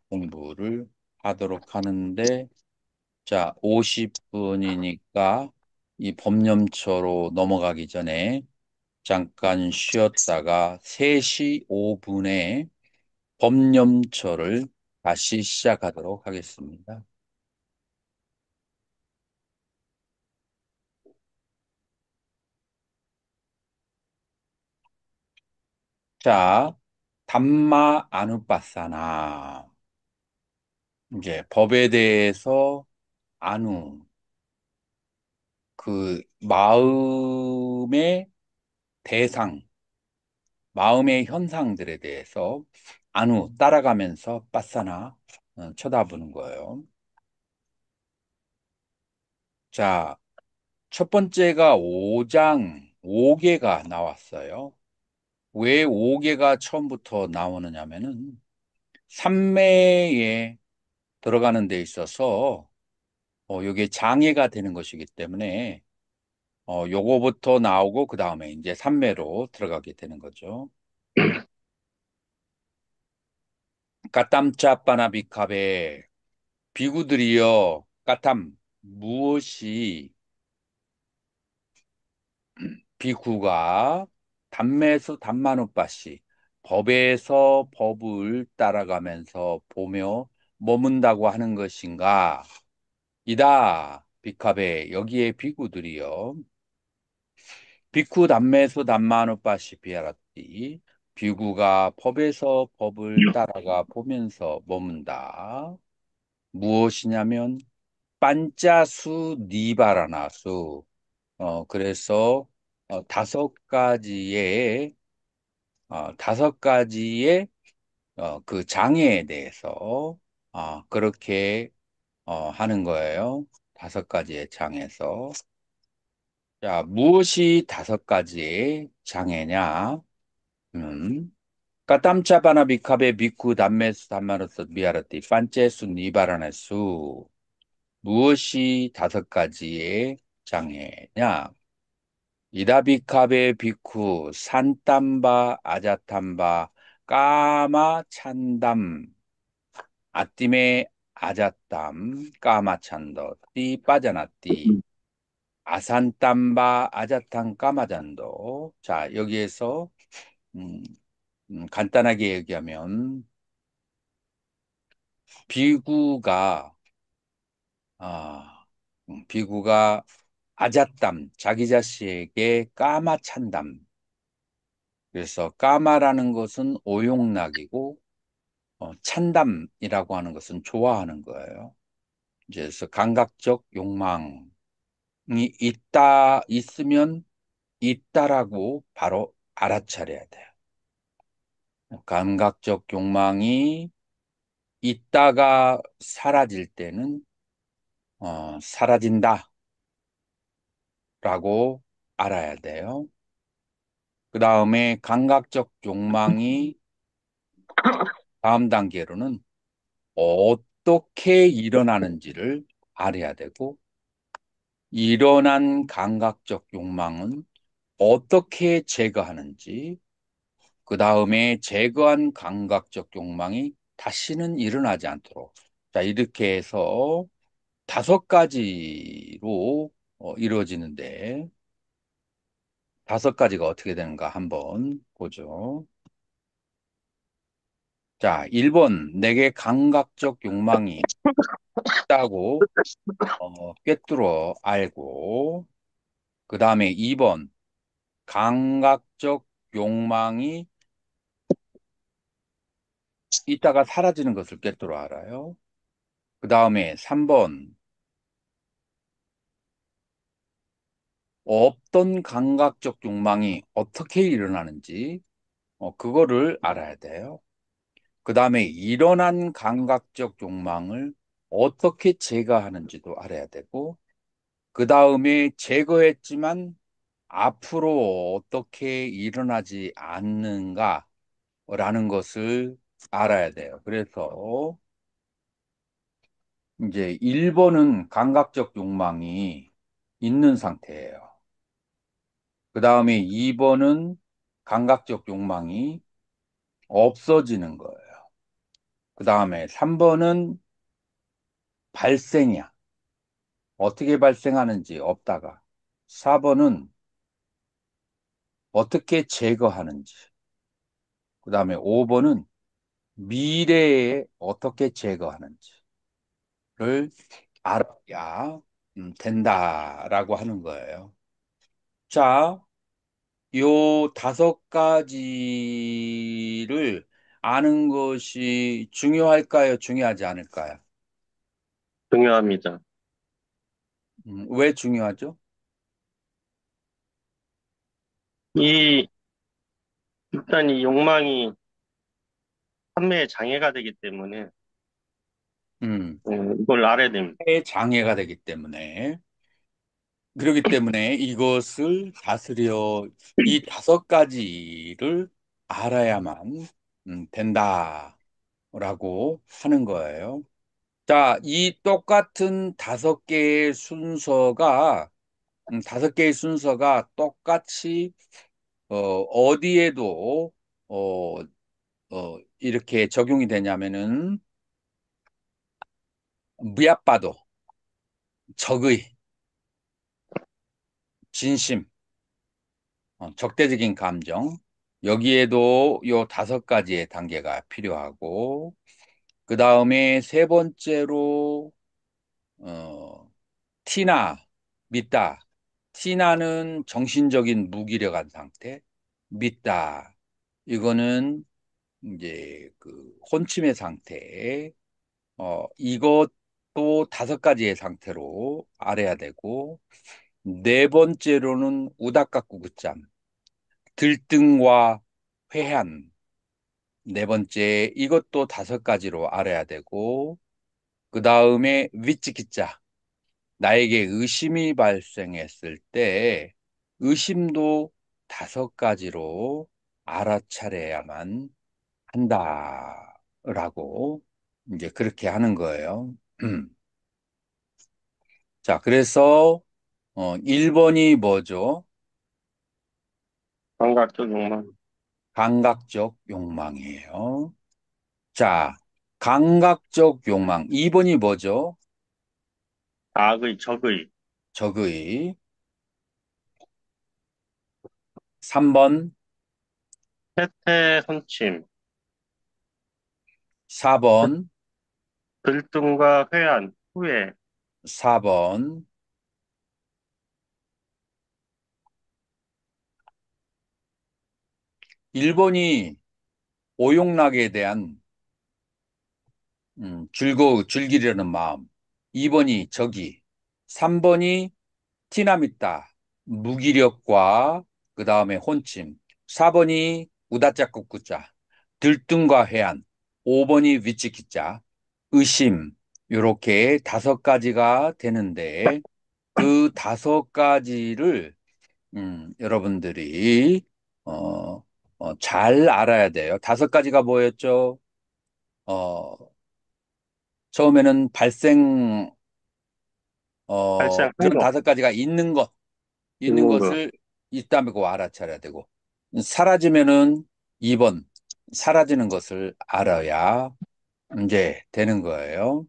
공부를 하도록 하는데, 자, 50분이니까 이 법념처로 넘어가기 전에 잠깐 쉬었다가 3시 5분에 법념처를 다시 시작하도록 하겠습니다. 자, 담마 아누빠사나. 이제 법에 대해서 아누, 그 마음의 대상, 마음의 현상들에 대해서 아누 따라가면서 빠사나 쳐다보는 거예요. 자, 첫 번째가 5장 5개가 나왔어요. 왜 5개가 처음부터 나오느냐면은 삼매에 들어가는 데 있어서 요게 장애가 되는 것이기 때문에 요거부터 나오고 그 다음에 이제 삼매로 들어가게 되는 거죠. 까땀짜빠나비캅에 비구들이여 까탐 무엇이 비구가 담매수 담마누빠시 법에서 법을 따라가면서 보며 머문다고 하는 것인가? 이다 비캅에 여기에 비구들이여 비쿠 담매수 담마누빠시 비아라띠 비구가 법에서 법을 따라가 보면서 머문다. 무엇이냐면 반짜수 니바라나수 그래서 다섯 가지의 다섯 가지의 그 장애에 대해서 그렇게 하는 거예요. 다섯 가지의 장에서. 자, 무엇이 다섯 가지의 장애냐? 음, 까땀짜바나 비카베 비쿠 담메스 담마로서 미아르티 판체수 니바라네수 무엇이 다섯 가지의 장애냐? 이다비카베 비쿠 산땀바 아자탐바 까마 찬담 아띠메 아자땀 까마 찬더 띠 빠자나띠 아산땀바 아자탕 까마잔도. 자, 여기에서 음, 간단하게 얘기하면 비구가 비구가 아잣담 자기 자신에게 까마 찬담. 그래서 까마라는 것은 오용락이고 찬담이라고 하는 것은 좋아하는 거예요. 이제 그래서 감각적 욕망이 있으면 있다라고 바로 알아차려야 돼요. 감각적 욕망이 있다가 사라질 때는 사라진다라고 알아야 돼요. 그 다음에 감각적 욕망이 다음 단계로는 어떻게 일어나는지를 알아야 되고, 일어난 감각적 욕망은 어떻게 제거하는지, 그 다음에 제거한 감각적 욕망이 다시는 일어나지 않도록. 자, 이렇게 해서 다섯 가지로 이루어지는데, 다섯 가지가 어떻게 되는가 한번 보죠. 자, 1번, 내게 감각적 욕망이 있다고 꿰뚫어 알고, 그 다음에 2번, 감각적 욕망이 있다가 사라지는 것을 꿰뚫어 알아요. 그 다음에 3번, 없던 감각적 욕망이 어떻게 일어나는지, 그거를 알아야 돼요. 그 다음에 일어난 감각적 욕망을 어떻게 제거하는지도 알아야 되고, 그 다음에 제거했지만 앞으로 어떻게 일어나지 않는가라는 것을 알아야 돼요. 그래서 이제 1번은 감각적 욕망이 있는 상태예요. 그 다음에 2번은 감각적 욕망이 없어지는 거예요. 그 다음에 3번은 발생이야. 어떻게 발생하는지 없다가. 4번은 어떻게 제거하는지. 그 다음에 5번은 미래에 어떻게 제거하는지를 알아야 된다라고 하는 거예요. 자, 요 다섯 가지를 아는 것이 중요할까요? 중요하지 않을까요? 중요합니다. 왜 중요하죠? 이, 일단 이 욕망이 판매에 장애가 되기 때문에, 음, 이걸 알아야 됩니다. 장애가 되기 때문에. 그렇기 때문에 이것을 다스려 이 다섯 가지를 알아야만 된다라고 하는 거예요. 자, 이 똑같은 다섯 개의 순서가 똑같이 어디에도 어, 이렇게 적용이 되냐면은 미아빠도, 적의, 진심, 적대적인 감정, 여기에도 요 다섯 가지의 단계가 필요하고, 그 다음에 세 번째로, 어, 티나, 믿다. 티나는 정신적인 무기력한 상태, 믿다. 이거는 이제 그 혼침의 상태, 이것도 다섯 가지의 상태로 알아야 되고, 네 번째로는 우다까꾸그짬, 들등과 회한. 네 번째, 이것도 다섯 가지로 알아야 되고, 그 다음에 위치기자, 나에게 의심이 발생했을 때, 의심도 다섯 가지로 알아차려야만 한다라고 이제 그렇게 하는 거예요. 자, 그래서 1번이 뭐죠? 감각적 욕망, 감각적 욕망이에요. 자, 감각적 욕망. 2번이 뭐죠? 악의, 적의, 적의. 3번, 태태, 선침, 4번, 들뜸과 회한, 후회, 4번. 1번이 오용락에 대한 즐기려는 마음. 2번이 적의. 3번이 티나밌다. 무기력과 그 다음에 혼침. 4번이 우다짜꾸꾸짜. 들뜸과 해안. 5번이 위치키자. 의심. 요렇게 다섯 가지가 되는데 그 다섯 가지를 여러분들이 어, 잘 알아야 돼요. 다섯 가지가 뭐였죠? 어, 처음에는 발생 그런 행동, 다섯 가지가 있는 있는 거, 것을 있다고 알아차려야 되고, 사라지면은 2번, 사라지는 것을 알아야 이제 되는 거예요.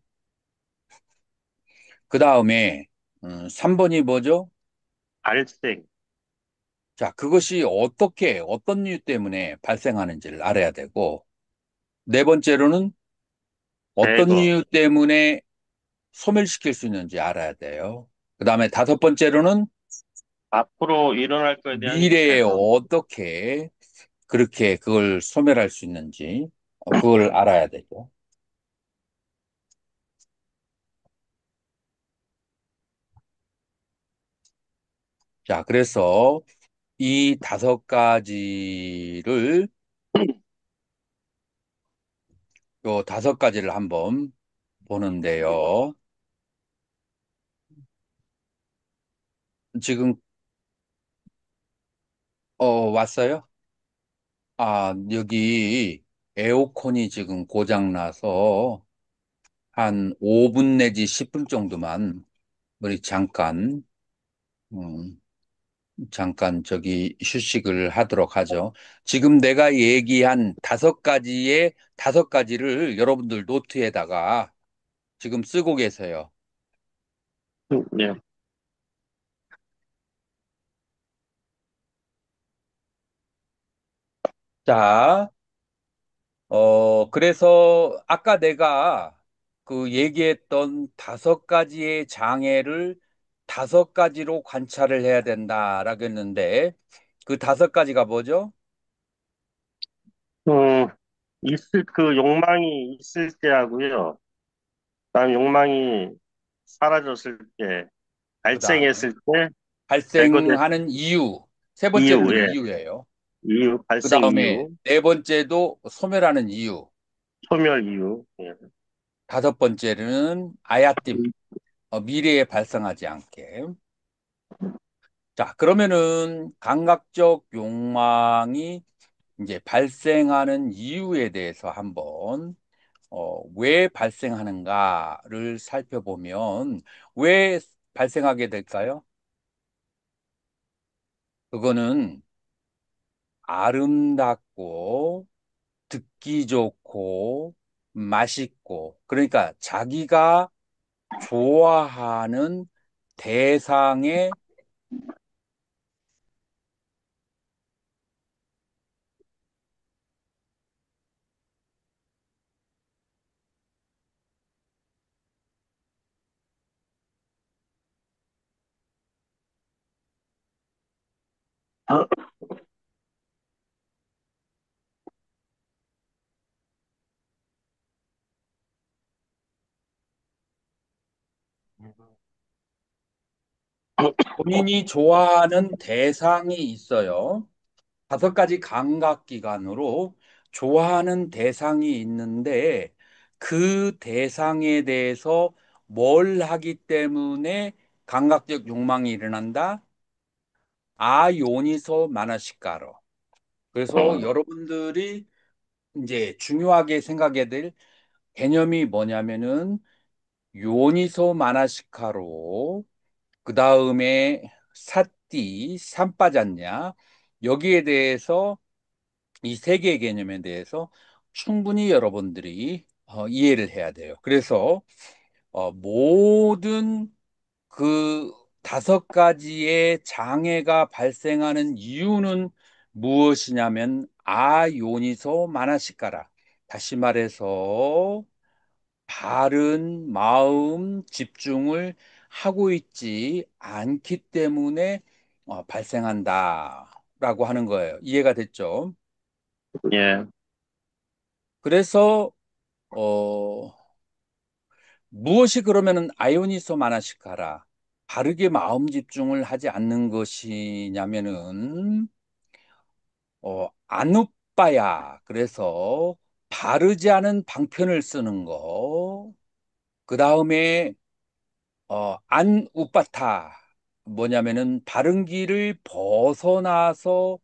그 다음에 3번이 뭐죠? 발생, 자, 그것이 어떤 이유 때문에 발생하는지를 알아야 되고, 네 번째로는 어떤 제거, 이유 때문에 소멸시킬 수 있는지 알아야 돼요. 그 다음에 다섯 번째로는 앞으로 일어날 거에 대한 미래에 개선, 어떻게 그렇게 그걸 소멸할 수 있는지 그걸 알아야 되죠. 자, 그래서 이 다섯 가지를 요 다섯 가지를 한번 보는데요. 지금 왔어요? 아, 여기 에어컨이 지금 고장 나서 한 5분 내지 10분 정도만 우리 음, 잠깐 저기 휴식을 하도록 하죠. 지금 내가 얘기한 다섯 가지를 여러분들 노트에다가 지금 쓰고 계세요. 예, 자, 그래서 아까 내가 그 얘기했던 다섯 가지의 장애를 다섯 가지로 관찰을 해야 된다라고 했는데 그 다섯 가지가 뭐죠? 음, 그 욕망이 있을 때하고요. 그다음 욕망이 사라졌을 때, 그다음에 발생했을 때, 제거된 발생하는 이유. 세 번째로는 이유에, 이유예요. 이유, 발생 그다음에 이유, 네 번째도 소멸하는 이유. 소멸 이유, 예. 다섯 번째는 아야팀. 미래에 발생하지 않게. 자, 그러면은 감각적 욕망이 이제 발생하는 이유에 대해서 한번 왜 발생하는가를 살펴보면 왜 발생하게 될까요? 그거는 아름답고 듣기 좋고 맛있고 그러니까 자기가 좋아하는 대상의 본인이 좋아하는 대상이 있어요. 다섯 가지 감각기관으로 좋아하는 대상이 있는데 그 대상에 대해서 뭘 하기 때문에 감각적 욕망이 일어난다? 아요니소 마나시카로. 그래서 여러분들이 이제 중요하게 생각해야 될 개념이 뭐냐면은 요니소 마나시카로 그 다음에 사띠, 산빠졌냐 여기에 대해서 이 세 개의 개념에 대해서 충분히 여러분들이 이해를 해야 돼요. 그래서 모든 그 다섯 가지의 장애가 발생하는 이유는 무엇이냐면 아요니소 마나시까라. 다시 말해서 바른 마음 집중을 하고 있지 않기 때문에 발생한다라고 하는 거예요. 이해가 됐죠? 예. 그래서 어, 무엇이 그러면은 아이오니소 마나시카라 바르게 마음 집중을 하지 않는 것이냐면은 안우빠야 그래서 바르지 않은 방편을 쓰는 거. 그 다음에 안우빠타 뭐냐면은 바른 길을 벗어나서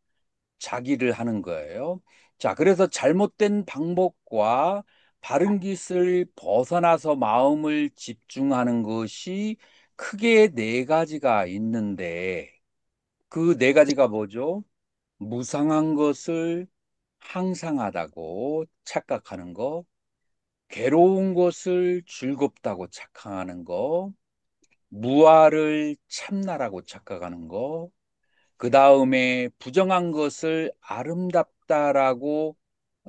자기를 하는 거예요. 자, 그래서 잘못된 방법과 바른 길을 벗어나서 마음을 집중하는 것이 크게 네 가지가 있는데 그 네 가지가 뭐죠? 무상한 것을 항상하다고 착각하는 거, 괴로운 것을 즐겁다고 착각하는 거, 무아를 참나라고 착각하는 거, 그 다음에 부정한 것을 아름답다라고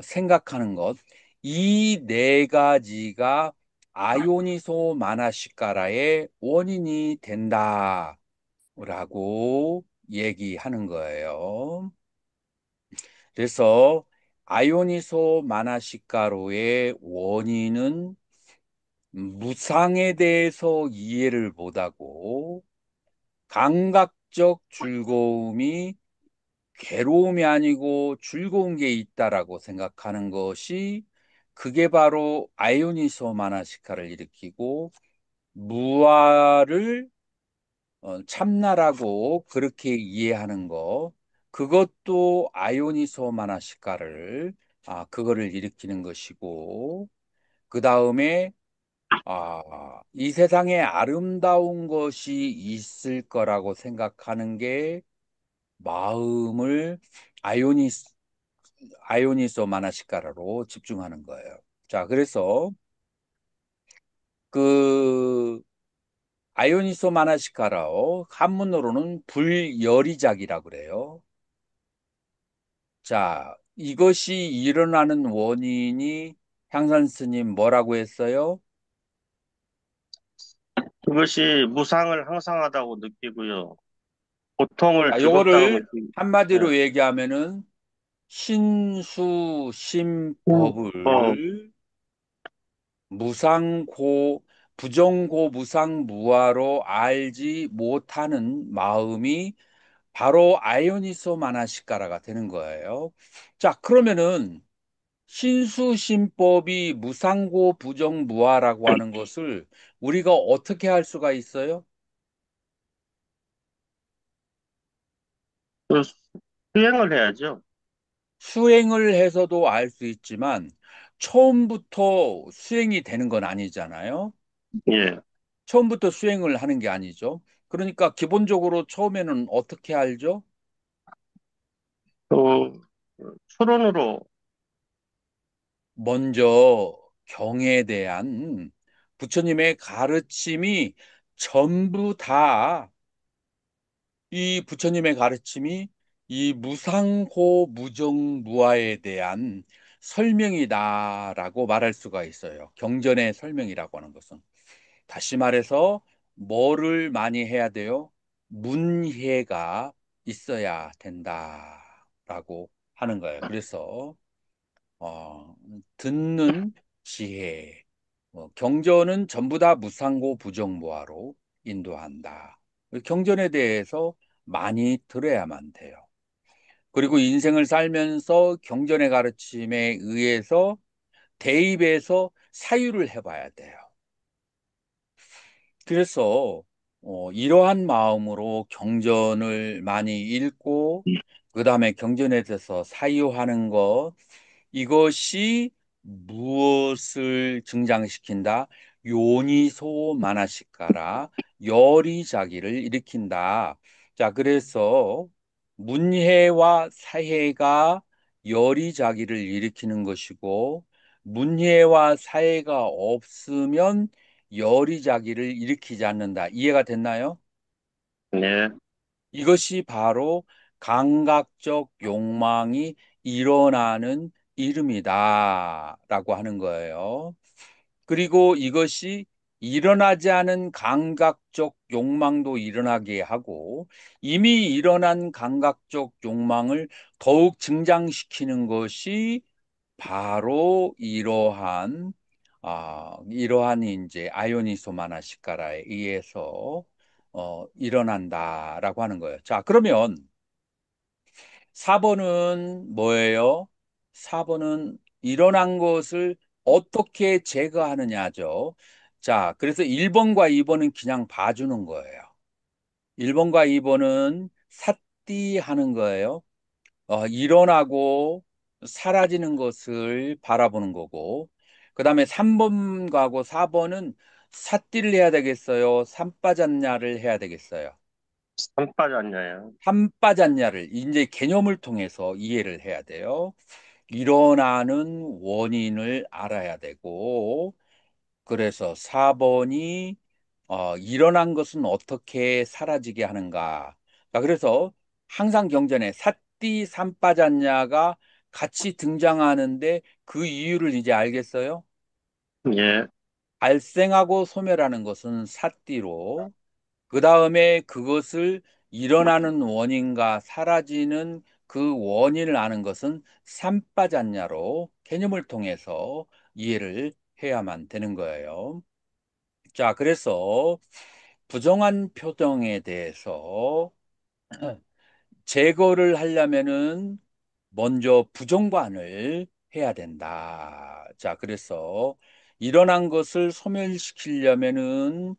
생각하는 것. 이 네 가지가 아요니소 마나시카라의 원인이 된다라고 얘기하는 거예요. 그래서 아요니소 마나시카로의 원인은 무상에 대해서 이해를 못하고 감각적 즐거움이 괴로움이 아니고 즐거운 게 있다라고 생각하는 것이 그게 바로 아이오니소 마나시카를 일으키고 무아를 참나라고 그렇게 이해하는 거 그것도 아이오니소 마나시카를 그거를 일으키는 것이고 그 다음에 이 세상에 아름다운 것이 있을 거라고 생각하는 게 마음을 아이오니 아이오니소 마나시카라로 집중하는 거예요. 자, 그래서 그 아이오니소 마나시카라오 한문으로는 불여리작이라고 그래요. 자, 이것이 일어나는 원인이 향산 스님 뭐라고 했어요? 그것이 무상을 항상하다고 느끼고요. 고통을 자, 즐겁다고 요거를 느끼고, 예. 한마디로 얘기하면은 법, 신수심법을 무상고, 부정고 무상무아로 알지 못하는 마음이 바로 아이오니소 마나시까라가 되는 거예요. 자, 그러면은 신수심법이 무상고 부정무아라고 하는 것을 우리가 어떻게 할 수가 있어요? 그 수행을 해야죠. 수행을 해서도 알 수 있지만 처음부터 수행이 되는 건 아니잖아요. 예. 처음부터 수행을 하는 게 아니죠. 그러니까 기본적으로 처음에는 어떻게 알죠? 또, 추론으로, 먼저 경에 대한 부처님의 가르침이 전부 다 이 부처님의 가르침이 이 무상호 무정무아에 대한 설명이다라고 말할 수가 있어요. 경전의 설명이라고 하는 것은. 다시 말해서 뭐를 많이 해야 돼요? 문해가 있어야 된다라고 하는 거예요. 그래서 어, 듣는 지혜, 경전은 전부 다 무상고 부정무아로 인도한다. 경전에 대해서 많이 들어야만 돼요. 그리고 인생을 살면서 경전의 가르침에 의해서 대입해서 사유를 해봐야 돼요. 그래서 이러한 마음으로 경전을 많이 읽고 그다음에 경전에 대해서 사유하는 것 이것이 무엇을 증장시킨다? 요니소 마나시카라 열이자기를 일으킨다. 자, 그래서 문해와 사해가 열이자기를 일으키는 것이고 문해와 사해가 없으면 열이 자기를 일으키지 않는다. 이해가 됐나요? 네, 이것이 바로 감각적 욕망이 일어나는 이름이다. 라고 하는 거예요. 그리고 이것이 일어나지 않은 감각적 욕망도 일어나게 하고 이미 일어난 감각적 욕망을 더욱 증장시키는 것이 바로 이러한 이제 아요니소 마나시카라에 의해서 일어난다라고 하는 거예요. 자, 그러면 4번은 뭐예요? 4번은 일어난 것을 어떻게 제거하느냐죠. 자, 그래서 1번과 2번은 그냥 봐주는 거예요. 1번과 2번은 삿띠 하는 거예요. 일어나고 사라지는 것을 바라보는 거고, 그 다음에 3번하고 4번은 삿띠를 해야 되겠어요? 삼빠잡냐를 해야 되겠어요? 산 빠졌냐요? 삼빠잡냐를 이제 개념을 통해서 이해를 해야 돼요. 일어나는 원인을 알아야 되고, 그래서 4번이 일어난 것은 어떻게 사라지게 하는가. 자, 그래서 항상 경전에 삿띠 삼빠잡냐가 같이 등장하는데 그 이유를 이제 알겠어요? 예, 발생하고 소멸하는 것은 삿띠로 그 다음에 그것을 일어나는 원인과 사라지는 그 원인을 아는 것은 삼빠잡냐로 개념을 통해서 이해를 해야만 되는 거예요. 자, 그래서 부정한 표정에 대해서 제거를 하려면은 먼저 부정관을 해야 된다. 자, 그래서 일어난 것을 소멸시키려면은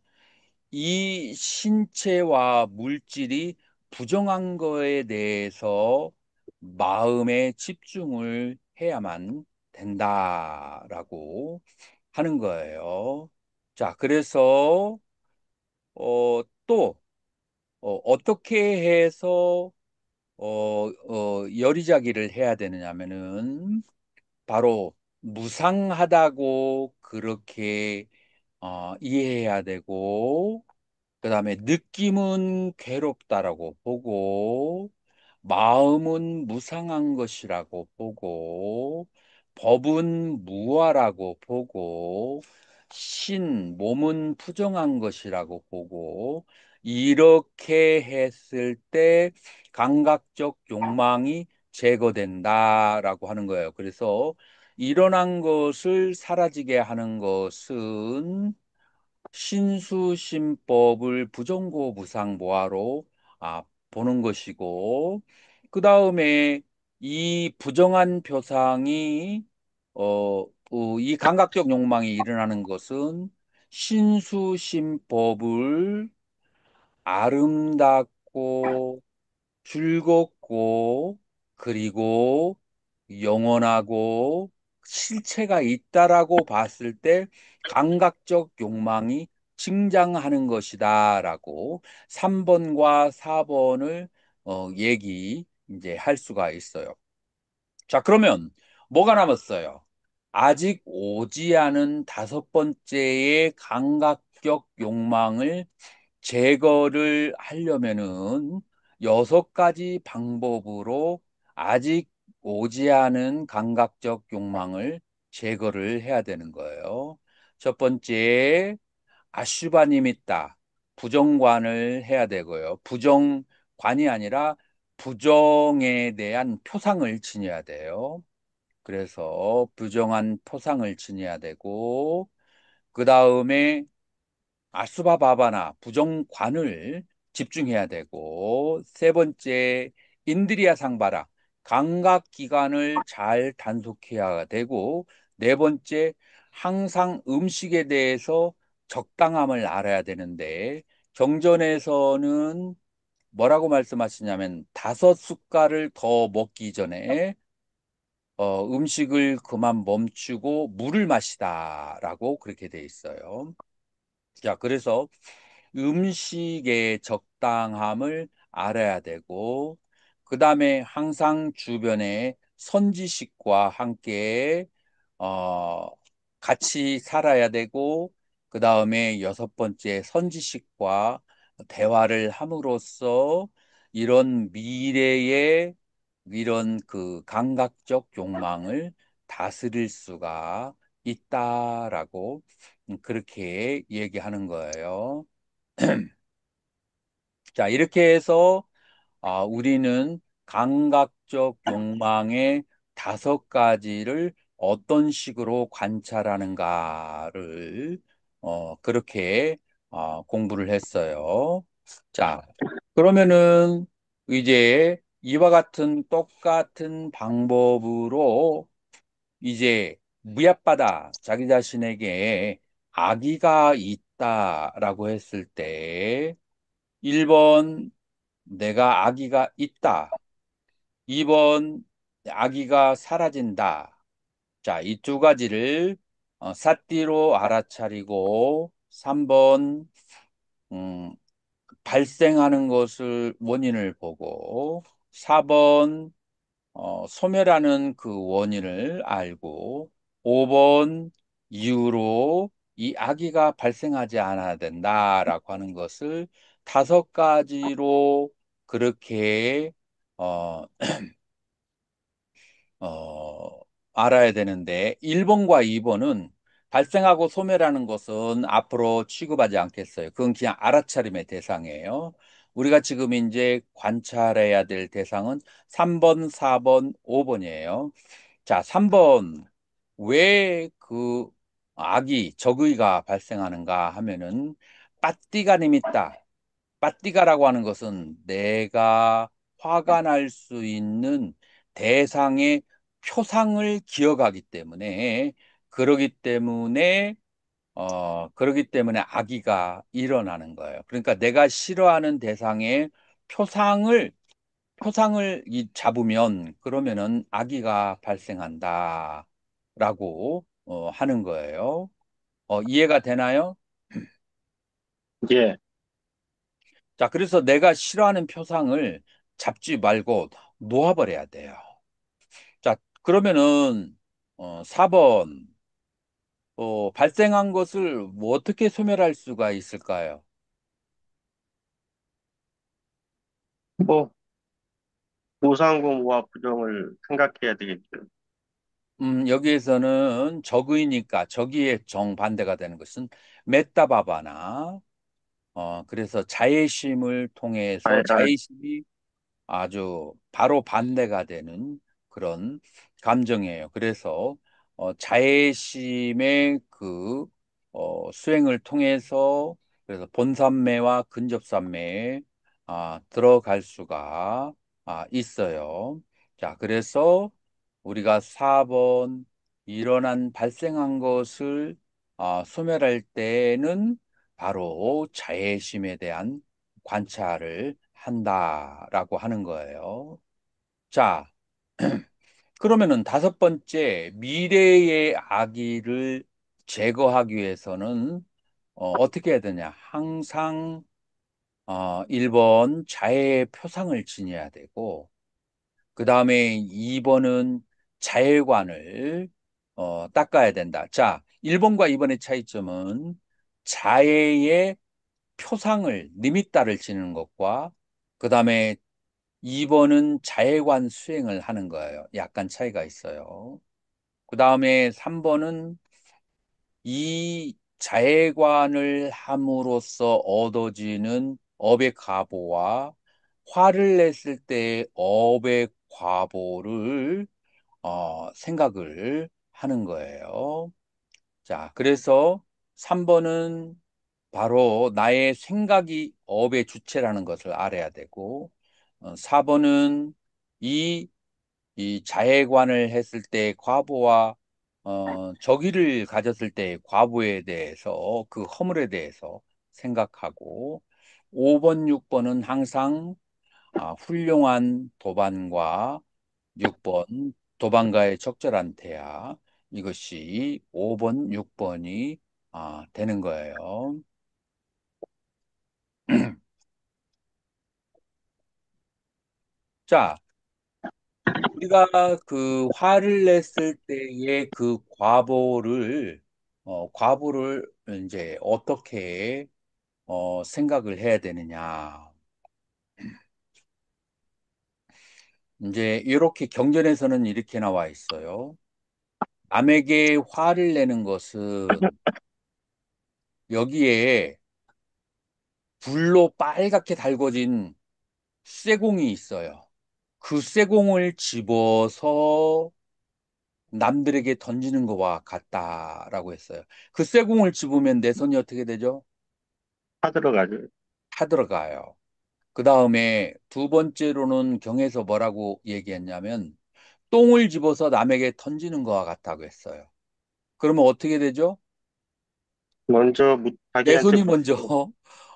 이 신체와 물질이 부정한 거에 대해서 마음의 집중을 해야만 된다라고 하는 거예요. 자, 그래서 또 어떻게 해서 열이자기를 해야 되느냐면은 바로 무상하다고 그렇게 이해해야 되고 그다음에 느낌은 괴롭다라고 보고 마음은 무상한 것이라고 보고 법은 무아라고 보고 몸은 부정한 것이라고 보고 이렇게 했을 때 감각적 욕망이 제거된다라고 하는 거예요. 그래서 일어난 것을 사라지게 하는 것은 신수심법을 부정고무상모하로 보는 것이고, 그 다음에 이 부정한 표상이 이 감각적 욕망이 일어나는 것은 신수심법을 아름답고 즐겁고 그리고 영원하고 실체가 있다라고 봤을 때 감각적 욕망이 증장하는 것이다라고 3번과 4번을 얘기 이제 할 수가 있어요. 자, 그러면 뭐가 남았어요? 아직 오지 않은 다섯 번째의 감각적 욕망을 제거를 하려면은 여섯 가지 방법으로 아직 오지 않은 감각적 욕망을 제거를 해야 되는 거예요. 첫 번째, 아슈바니미타, 부정관을 해야 되고요. 부정관이 아니라 부정에 대한 표상을 지녀야 돼요. 그래서 부정한 표상을 지녀야 되고, 그 다음에 아수바바바나 부정관을 집중해야 되고, 세 번째 인드리아 상바라 감각기관을 잘 단속해야 되고, 네 번째 항상 음식에 대해서 적당함을 알아야 되는데, 경전에서는 뭐라고 말씀하시냐면 다섯 숟갈을 더 먹기 전에 음식을 그만 멈추고 물을 마시다라고 그렇게 돼 있어요. 자, 그래서 음식의 적당함을 알아야 되고, 그 다음에 항상 주변에 선지식과 함께, 어, 같이 살아야 되고, 그 다음에 여섯 번째 선지식과 대화를 함으로써 이런 미래의 이런 그 감각적 욕망을 다스릴 수가 있다라고 그렇게 얘기하는 거예요. 자, 이렇게 해서 우리는 감각적 욕망의 다섯 가지를 어떤 식으로 관찰하는가를 그렇게 공부를 했어요. 자, 그러면은 이제 이와 같은 똑같은 방법으로 이제 무약바다 자기 자신에게 악의가 있다라고 했을 때 1번 내가 악의가 있다. 2번 악의가 사라진다. 자, 이 두 가지를 삿띠로 알아차리고 3번 발생하는 것을 원인을 보고 4번 소멸하는 그 원인을 알고 5번 이후로 이 악의가 발생하지 않아야 된다라고 하는 것을 다섯 가지로 그렇게 어, 어, 알아야 되는데 1번과 2번은 발생하고 소멸하는 것은 앞으로 취급하지 않겠어요. 그건 그냥 알아차림의 대상이에요. 우리가 지금 이제 관찰해야 될 대상은 3번, 4번, 5번이에요. 자, 3번. 왜 그 악이, 적의가 발생하는가 하면은 빠띠가 님있다. 빠띠가라고 하는 것은 내가 화가 날 수 있는 대상의 표상을 기억하기 때문에 그러기 때문에 악의가 일어나는 거예요. 그러니까 내가 싫어하는 대상의 표상을 잡으면 그러면은 악의가 발생한다라고 하는 거예요. 이해가 되나요? 예. 자, 그래서 내가 싫어하는 표상을 잡지 말고 놓아버려야 돼요. 자, 그러면은 4번 발생한 것을 뭐 어떻게 소멸할 수가 있을까요? 뭐, 보상공모와 부정을 생각해야 되겠죠. 여기에서는 적의니까 적의의 정반대가 되는 것은 메타바바나 그래서 자애심을 통해서 아, 자애심이 아주 바로 반대가 되는 그런 감정이에요. 그래서 자애심의 그 수행을 통해서 그래서 본산매와 근접산매에 들어갈 수가 있어요. 자, 그래서 우리가 4번 일어난 발생한 것을 소멸할 때는 바로 자애심에 대한 관찰을 한다라고 하는 거예요. 자, 그러면은 5번째 미래의 악의를 제거하기 위해서는 어떻게 해야 되냐? 항상 1번 자해의 표상을 지녀야 되고 그 다음에 2번은 자해관을 닦아야 된다. 자, 1번과 2번의 차이점은 자해의 표상을 리미따를 지는 것과 그 다음에 2번은 자해관 수행을 하는 거예요. 약간 차이가 있어요. 그 다음에 3번은 이 자해관을 함으로써 얻어지는 업의 과보와 화를 냈을 때의 업의 과보를 생각을 하는 거예요. 자, 그래서 3번은 바로 나의 생각이 업의 주체라는 것을 알아야 되고, 4번은 이, 이 자해관을 했을 때 과보와 적의를 가졌을 때 과보에 대해서 그 허물에 대해서 생각하고, 5번, 6번은 항상 훌륭한 도반과 6번 도반과의 적절한 대화 이것이 5번, 6번이 되는 거예요. 자, 우리가 그 화를 냈을 때의 그 과보를 이제 어떻게 생각을 해야 되느냐. 이제 이렇게 경전에서는 이렇게 나와 있어요. 남에게 화를 내는 것은 여기에 불로 빨갛게 달궈진 쇠공이 있어요. 그 쇠공을 집어서 남들에게 던지는 것과 같다라고 했어요. 그 쇠공을 집으면 내 손이 어떻게 되죠? 타 들어가죠. 타들어가요. 그 다음에 두 번째로는 경에서 뭐라고 얘기했냐면 똥을 집어서 남에게 던지는 것과 같다고 했어요. 그러면 어떻게 되죠? 먼저 내 자기한테 손이 먼저 묻고,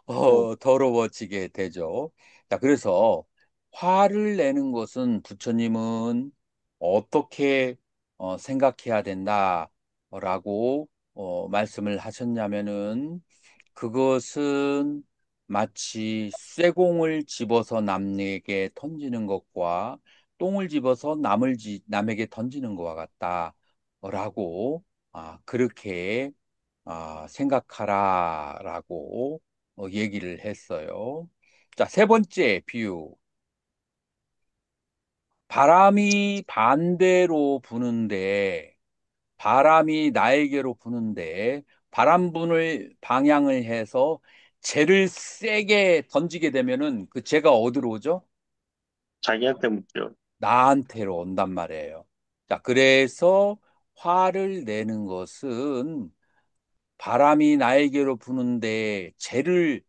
어, 더러워지게 되죠. 자, 그래서 화를 내는 것은 부처님은 어떻게 생각해야 된다라고 말씀을 하셨냐면은 그것은 마치 쇠공을 집어서 남에게 던지는 것과 똥을 집어서 남에게 던지는 것과 같다라고 그렇게 생각하라라고 얘기를 했어요. 자, 세 번째 비유. 바람이 반대로 부는데, 바람이 나에게로 부는데, 바람 분을 방향을 해서 재를 세게 던지게 되면은 그 재가 어디로 오죠? 자기한테 묻죠. 나한테로 온단 말이에요. 자, 그래서 화를 내는 것은 바람이 나에게로 부는데 재를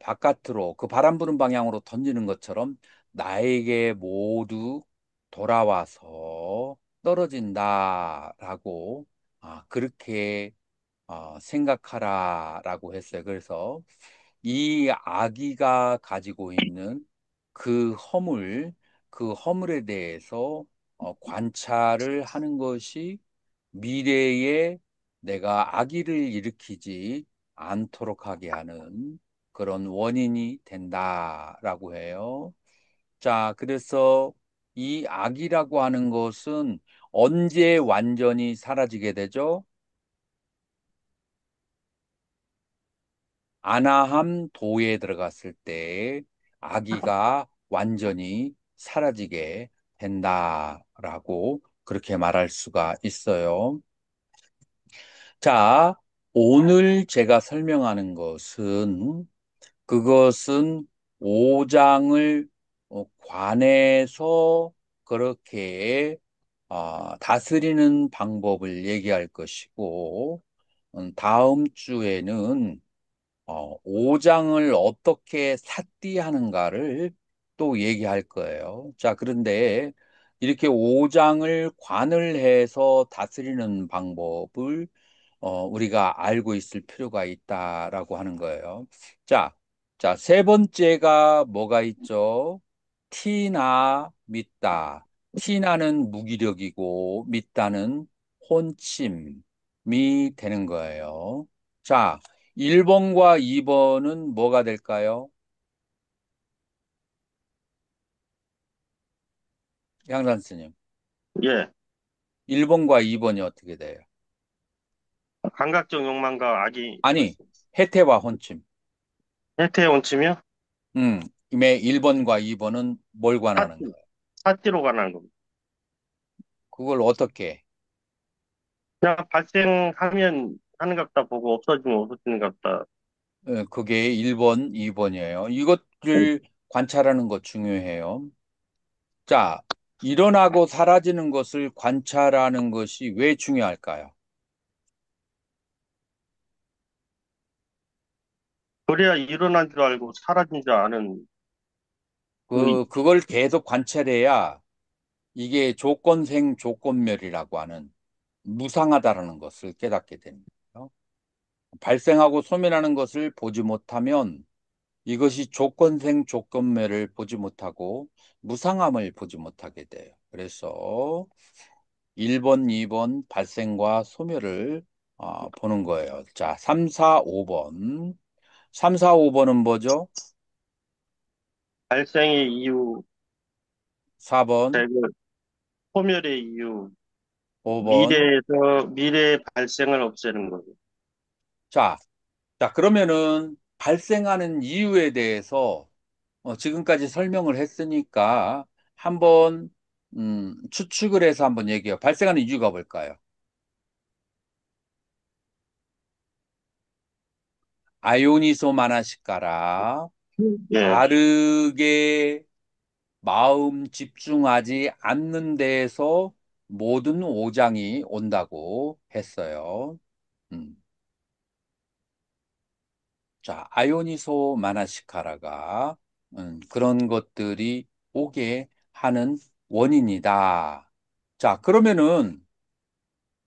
바깥으로 그 바람 부는 방향으로 던지는 것처럼 나에게 모두 돌아와서 떨어진다라고 그렇게 생각하라라고 했어요. 그래서 이 아기가 가지고 있는 그 허물, 그 허물에 대해서 관찰을 하는 것이 미래에 내가 악의를 일으키지 않도록 하게 하는 그런 원인이 된다라고 해요. 자, 그래서 이 악이라고 하는 것은 언제 완전히 사라지게 되죠? 아나함 도에 들어갔을 때 악의가 완전히 사라지게 된다라고 그렇게 말할 수가 있어요. 자, 오늘 제가 설명하는 것은 그것은 5장을 관해서 그렇게 다스리는 방법을 얘기할 것이고, 다음 주에는 오장을 어떻게 삿대하는가를 또 얘기할 거예요. 자, 그런데 이렇게 오장을 관을 해서 다스리는 방법을 우리가 알고 있을 필요가 있다라고 하는 거예요. 자, 자, 세 번째가 뭐가 있죠? 티나 믿다. 티나는 무기력이고 믿다는 혼침이 되는 거예요. 자, 1번과 2번은 뭐가 될까요? 양산 스님. 예. 1번과 2번이 어떻게 돼요? 감각적 욕망과 악이 아니, 말씀. 해태와 혼침. 해태의 원침이요? 임의 1번과 2번은 뭘 관하는 사띠. 거예요? 사띠로 관한 겁니다. 그걸 어떻게? 그냥 발생하면 하는 것 같다 보고 없어지면 없어지는 것 같다. 그게 1번, 2번이에요. 이것을 관찰하는 거 중요해요. 자, 일어나고 사라지는 것을 관찰하는 것이 왜 중요할까요? 그래야 일어난 줄 알고 사라진 줄 아는 그 그걸 계속 관찰해야 이게 조건생 조건멸이라고 하는 무상하다라는 것을 깨닫게 됩니다. 발생하고 소멸하는 것을 보지 못하면 이것이 조건생 조건멸을 보지 못하고 무상함을 보지 못하게 돼요. 그래서 1번, 2번 발생과 소멸을 보는 거예요. 자, 3, 4, 5번. 3, 4, 5번은 뭐죠? 발생의 이유, 4번, 대그 소멸의 이유, 5번. 미래의 발생을 없애는 거죠. 자, 자, 그러면은 발생하는 이유에 대해서 지금까지 설명을 했으니까 한번 추측을 해서 한번 얘기해요. 발생하는 이유가 뭘까요? 아요니소 마나시카라 예. 바르게 마음 집중하지 않는 데에서 모든 오장이 온다고 했어요. 음. 자, 아요니소 마나시카라가 그런 것들이 오게 하는 원인이다. 자, 그러면은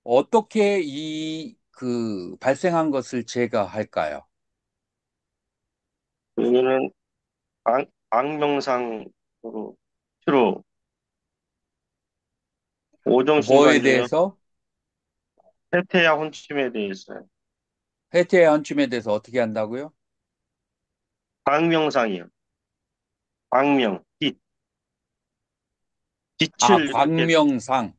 어떻게 이 그 발생한 것을 제거할까요? 여기는 악명상으로 주로 뭐에 오정신관 중에 대해서? 해태야 혼침에 대해서 해태의 한춤에 대해서 어떻게 한다고요? 광명상이요. 광명, 아, 빛을 이렇게 광명상,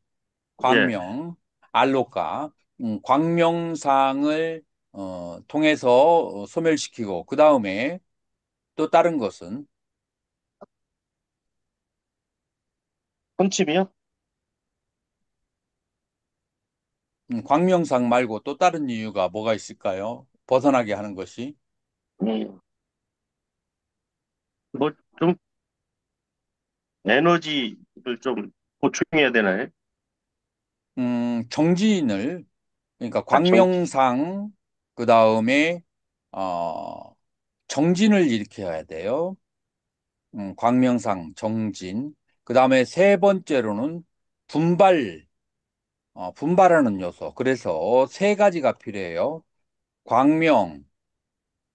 예, 광명, 알로카, 광명상을 통해서 소멸시키고 그 다음에 또 다른 것은 혼침이요? 광명상 말고 또 다른 이유가 뭐가 있을까요? 벗어나게 하는 것이 뭐좀 에너지를 좀 보충해야 되나요? 정지인을 그러니까 아, 광명상 그 다음에 어, 정진을 일으켜야 돼요. 광명상 정진. 그 다음에 세 번째로는 분발, 분발하는 요소. 그래서 세 가지가 필요해요. 광명,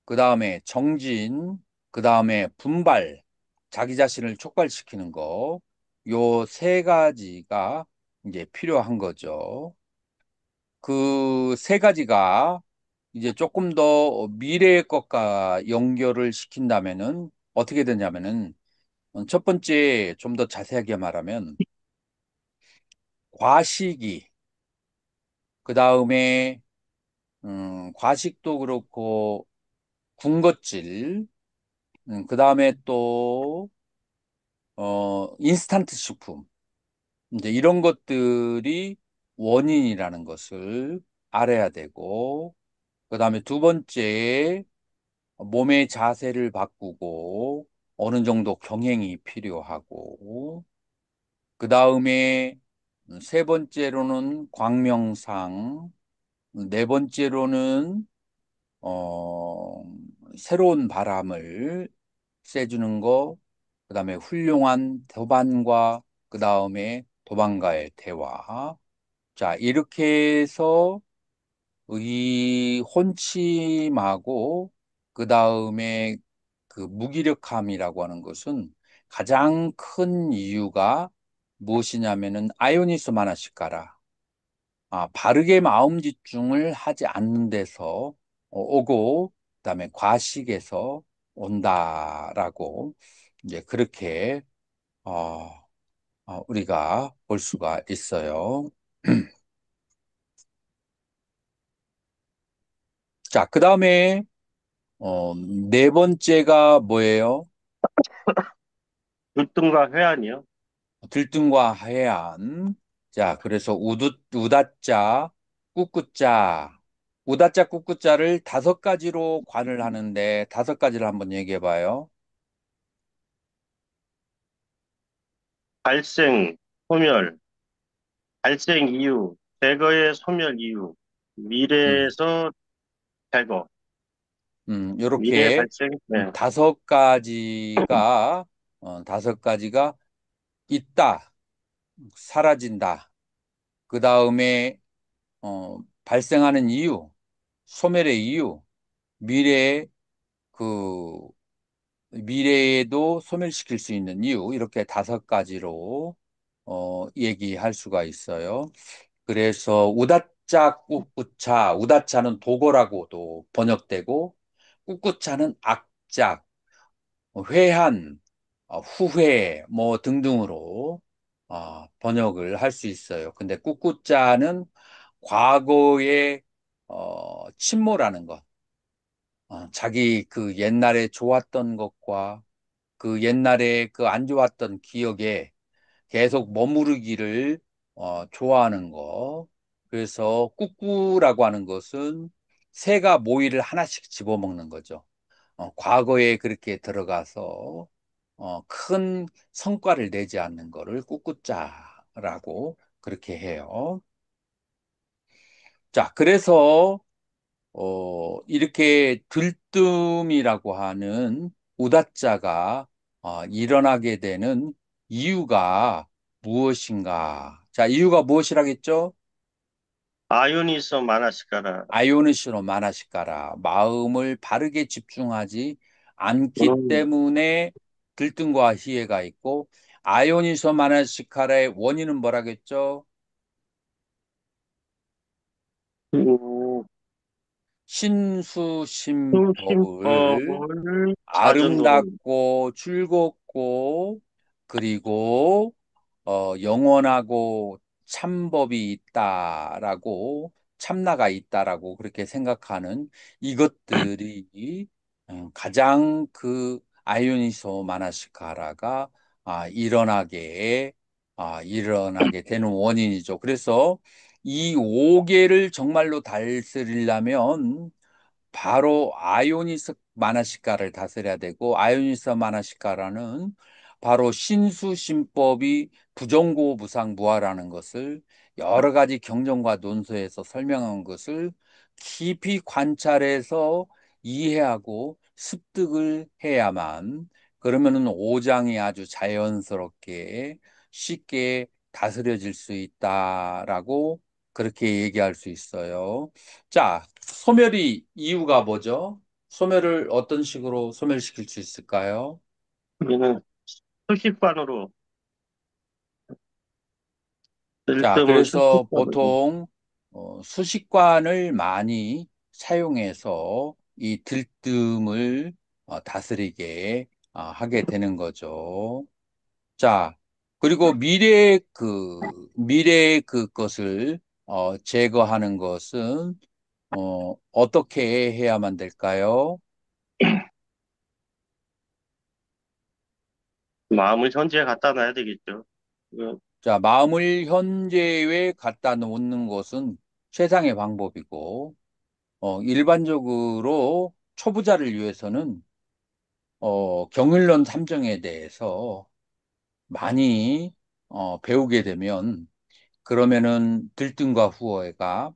그 다음에 정진, 그 다음에 분발, 자기 자신을 촉발시키는 거. 요 세 가지가 이제 필요한 거죠. 그 세 가지가 이제 조금 더 미래의 것과 연결을 시킨다면은 어떻게 되냐면은 첫 번째 좀 더 자세하게 말하면 과식이 그 다음에 과식도 그렇고 군것질 그 다음에 또 인스턴트 식품 이제 이런 것들이 원인이라는 것을 알아야 되고 그 다음에 두 번째 몸의 자세를 바꾸고 어느 정도 경행이 필요하고, 그 다음에 세 번째로는 광명상, 네 번째로는 어, 새로운 바람을 쐬주는 거, 그 다음에 훌륭한 도반과 그 다음에 도반과의 대화. 자, 이렇게 해서 이 혼침하고 그 다음에 그 무기력함이라고 하는 것은 가장 큰 이유가 무엇이냐면은 아요니스 마나시카라. 바르게 마음 집중을 하지 않는 데서 오고, 그다음에 과식에서 온다라고 이제 그렇게 어, 우리가 볼 수가 있어요. 자, 그다음에 네 번째가 뭐예요? 불등과 회한이요. 들등과 하얀. 자, 그래서 우다자, 꾸꾸자. 우다자, 꾸꾸자를 다섯 가지로 관을 하는데 다섯 가지를 한번 얘기해 봐요. 발생, 소멸, 발생 이유, 제거의 소멸 이유, 음, 미래에서 제거, 미래 요렇게 발생, 네. 다섯 가지가 있다, 사라진다. 그 다음에, 발생하는 이유, 소멸의 이유, 미래에 그 미래에도 소멸시킬 수 있는 이유, 이렇게 다섯 가지로, 얘기할 수가 있어요. 그래서 우다짜 꾹꾹차, 우다차는 도거라고도 번역되고, 꾹꾹차는 악작, 회한, 후회, 뭐 등등으로, 번역을 할 수 있어요. 근데 꾹꾹짜는 과거에, 침몰하는 것, 자기 그 옛날에 좋았던 것과 그 옛날에 그 안 좋았던 기억에 계속 머무르기를 좋아하는 거. 그래서 꾸꾸라고 하는 것은 새가 모이를 하나씩 집어먹는 거죠. 과거에 그렇게 들어가서 큰 성과를 내지 않는 거를 꾸꾸자라고 그렇게 해요. 자, 그래서 이렇게 들뜸이라고 하는 우다자가 일어나게 되는 이유가 무엇인가? 자, 이유가 무엇이라겠죠? 아요니서 마나시카라. 아요니시로 마나시카라. 마음을 바르게 집중하지 않기 음, 때문에 들뜸과 희애가 있고, 아요니소 마나시카라의 원인은 뭐라겠죠? 음, 신수심법을 심법을 자전도로, 아름답고 즐겁고 그리고 영원하고 참법이 있다라고 참나가 있다라고 그렇게 생각하는 이것들이 가장 그 아요니소 마나시카라가 일어나게 되는 원인이죠. 그래서 이 5개를 정말로 다스리려면 바로 아요니스 마나시카를 다스려야 되고 아요니스 마나시카라는 바로 신수신법이 부정고무상무아라는 것을 여러 가지 경전과 논서에서 설명한 것을 깊이 관찰해서 이해하고 습득을 해야만 그러면은 오장이 아주 자연스럽게 쉽게 다스려질 수 있다라고 그렇게 얘기할 수 있어요. 자, 소멸이 이유가 뭐죠? 소멸을 어떤 식으로 소멸시킬 수 있을까요? 우리는 수식관으로, 자, 들뜸은 그래서 수식관으로. 보통 수식관을 많이 사용해서 이 들뜸을 다스리게 하게 되는 거죠. 자, 그리고 미래의 그 것을 제거하는 것은 어떻게 해야만 될까요? 마음을 현재에 갖다 놔야 되겠죠. 자, 마음을 현재에 갖다 놓는 것은 최상의 방법이고, 일반적으로 초보자를 위해서는 경일론 삼정에 대해서 많이 배우게 되면 그러면은 들뜬과 후회가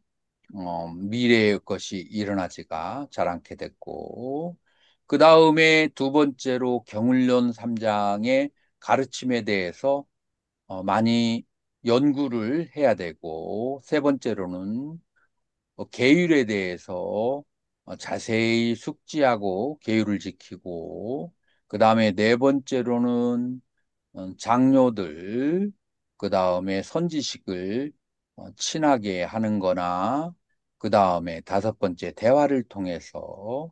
미래의 것이 일어나지가 잘 않게 됐고, 그 다음에 두 번째로 경울련 3장의 가르침에 대해서 많이 연구를 해야 되고, 세 번째로는 계율에 대해서 자세히 숙지하고 계율을 지키고, 그 다음에 네 번째로는 장로들, 그 다음에 선지식을 친하게 하는 거나, 그 다음에 다섯 번째 대화를 통해서,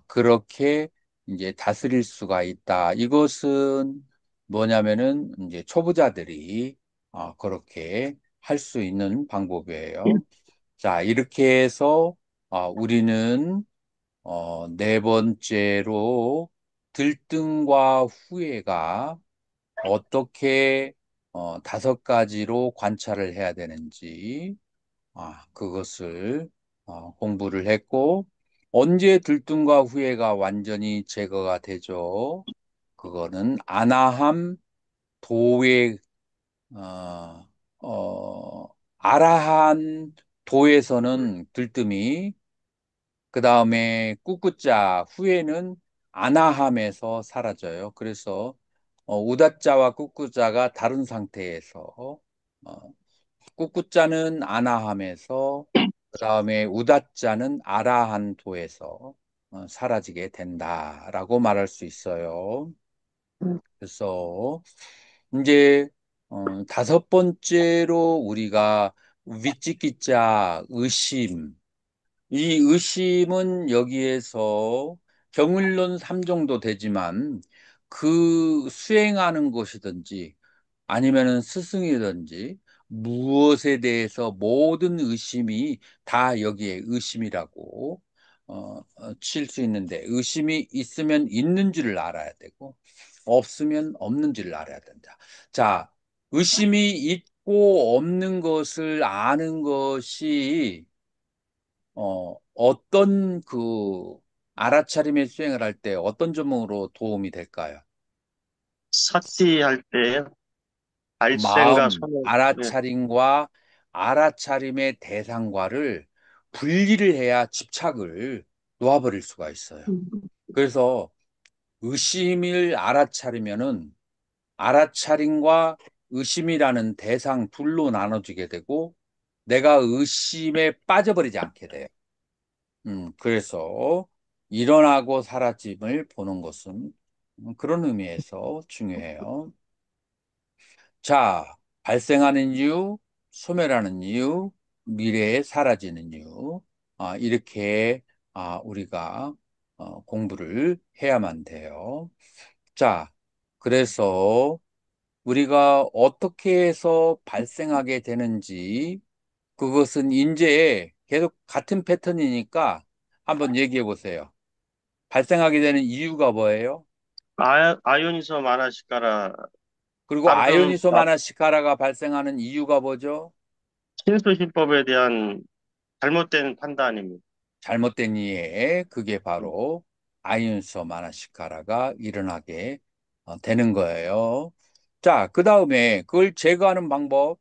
그렇게 이제 다스릴 수가 있다. 이것은 뭐냐면은 이제 초보자들이 그렇게 할 수 있는 방법이에요. 자, 이렇게 해서 우리는 네 번째로 들등과 후회가 어떻게 다섯 가지로 관찰을 해야 되는지 그것을 공부를 했고 언제 들뜸과 후회가 완전히 제거가 되죠? 그거는 아나함 도의 어, 아라한 도에서는 들뜸이 그 다음에 꾸꾸짜 후에는 아나함에서 사라져요. 그래서 우다자와 꾸꾸자가 다른 상태에서 어, 꾸꾸자는 아나함에서 그 다음에 우다자는 아라한도에서 사라지게 된다라고 말할 수 있어요. 그래서 이제 다섯 번째로 우리가 위찌기자 의심 이 의심은 여기에서 경을론 3정도 되지만 그 수행하는 것이든지 아니면은 스승이든지 무엇에 대해서 모든 의심이 다 여기에 의심이라고 칠 수 있는데 의심이 있으면 있는 줄을 알아야 되고 없으면 없는 줄을 알아야 된다. 자, 의심이 있고 없는 것을 아는 것이 어떤 그 알아차림의 수행을 할 때 어떤 점으로 도움이 될까요? 사티할 때 발생과 마음, 선을, 예. 알아차림과 알아차림의 대상과를 분리를 해야 집착을 놓아버릴 수가 있어요. 그래서 의심을 알아차리면은 알아차림과 의심이라는 대상 둘로 나눠지게 되고 내가 의심에 빠져버리지 않게 돼요. 그래서 일어나고 사라짐을 보는 것은 그런 의미에서 중요해요. 자, 발생하는 이유, 소멸하는 이유, 미래에 사라지는 이유, 이렇게 우리가 공부를 해야만 돼요. 자, 그래서 우리가 어떻게 해서 발생하게 되는지 그것은 이제 계속 같은 패턴이니까 한번 얘기해 보세요. 발생하게 되는 이유가 뭐예요? 아요니서 마나시카라, 그리고 방금 아요니소마나 시카라가 발생하는 이유가 뭐죠? 신수신법에 대한 잘못된 판단입니다. 잘못된 이해에 그게 바로 아요니소마나 시카라가 일어나게 되는 거예요. 자, 그 다음에 그걸 제거하는 방법.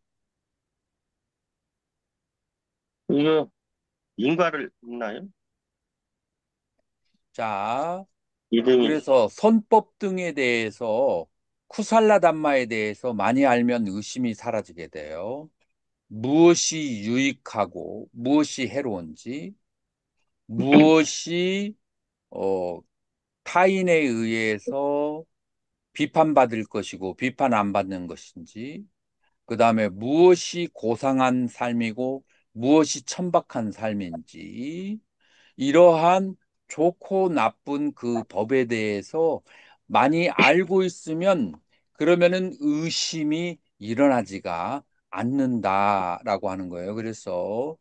이거 인과를 있나요? 자, 이등이 그래서 선법 등에 대해서 쿠살라 담마에 대해서 많이 알면 의심이 사라지게 돼요. 무엇이 유익하고 무엇이 해로운지, 무엇이 어, 타인에 의해서 비판받을 것이고 비판 안 받는 것인지, 그 다음에 무엇이 고상한 삶이고 무엇이 천박한 삶인지, 이러한 좋고 나쁜 그 법에 대해서 많이 알고 있으면 그러면은 의심이 일어나지가 않는다라고 하는 거예요. 그래서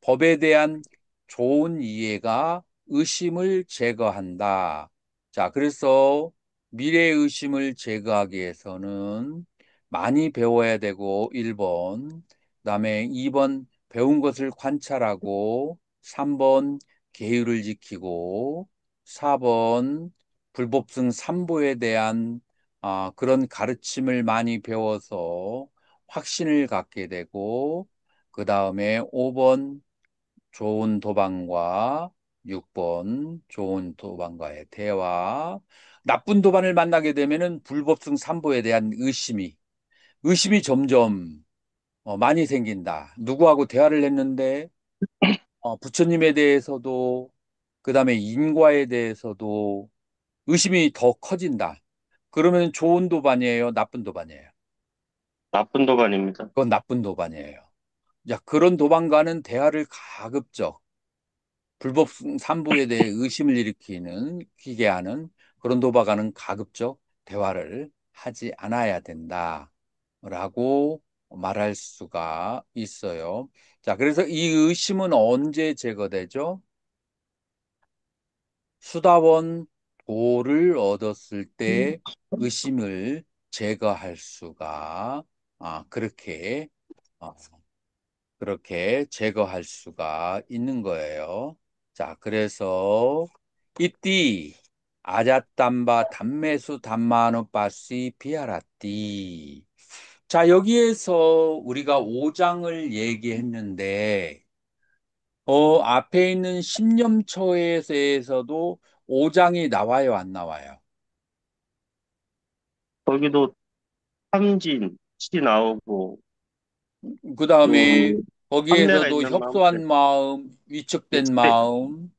법에 대한 좋은 이해가 의심을 제거한다. 자, 그래서 미래 의심을 제거하기 위해서는 많이 배워야 되고 1번, 그다음에 2번 배운 것을 관찰하고 3번 계율을 지키고 4번 불법성 삼보에 대한 그런 가르침을 많이 배워서 확신을 갖게 되고, 그 다음에 5번 좋은 도반과 6번 좋은 도반과의 대화. 나쁜 도반을 만나게 되면은 불법성 삼보에 대한 의심이 점점 많이 생긴다. 누구하고 대화를 했는데 부처님에 대해서도 그다음에 인과에 대해서도 의심이 더 커진다. 그러면 좋은 도반이에요, 나쁜 도반이에요? 나쁜 도반입니다. 그건 나쁜 도반이에요. 자, 그런 도반과는 대화를 가급적 불법 삼보에 대해 의심을 일으키게 하는 그런 도박과는 가급적 대화를 하지 않아야 된다라고 말할 수가 있어요. 자, 그래서 이 의심은 언제 제거되죠? 수다원 도를 얻었을 때 의심을 제거할 수가 그렇게 어, 그렇게 제거할 수가 있는 거예요. 자, 그래서 이띠 아잣담바 담매수 담마누 빠시 비아라띠. 자, 여기에서 우리가 5장을 얘기했는데 앞에 있는 신념처에서도 5장이 나와요, 안 나와요? 거기도 탐진, 치 나오고, 그 다음에 또, 판매가 거기에서도 있는 마음, 협소한 마음, 위축된 마음,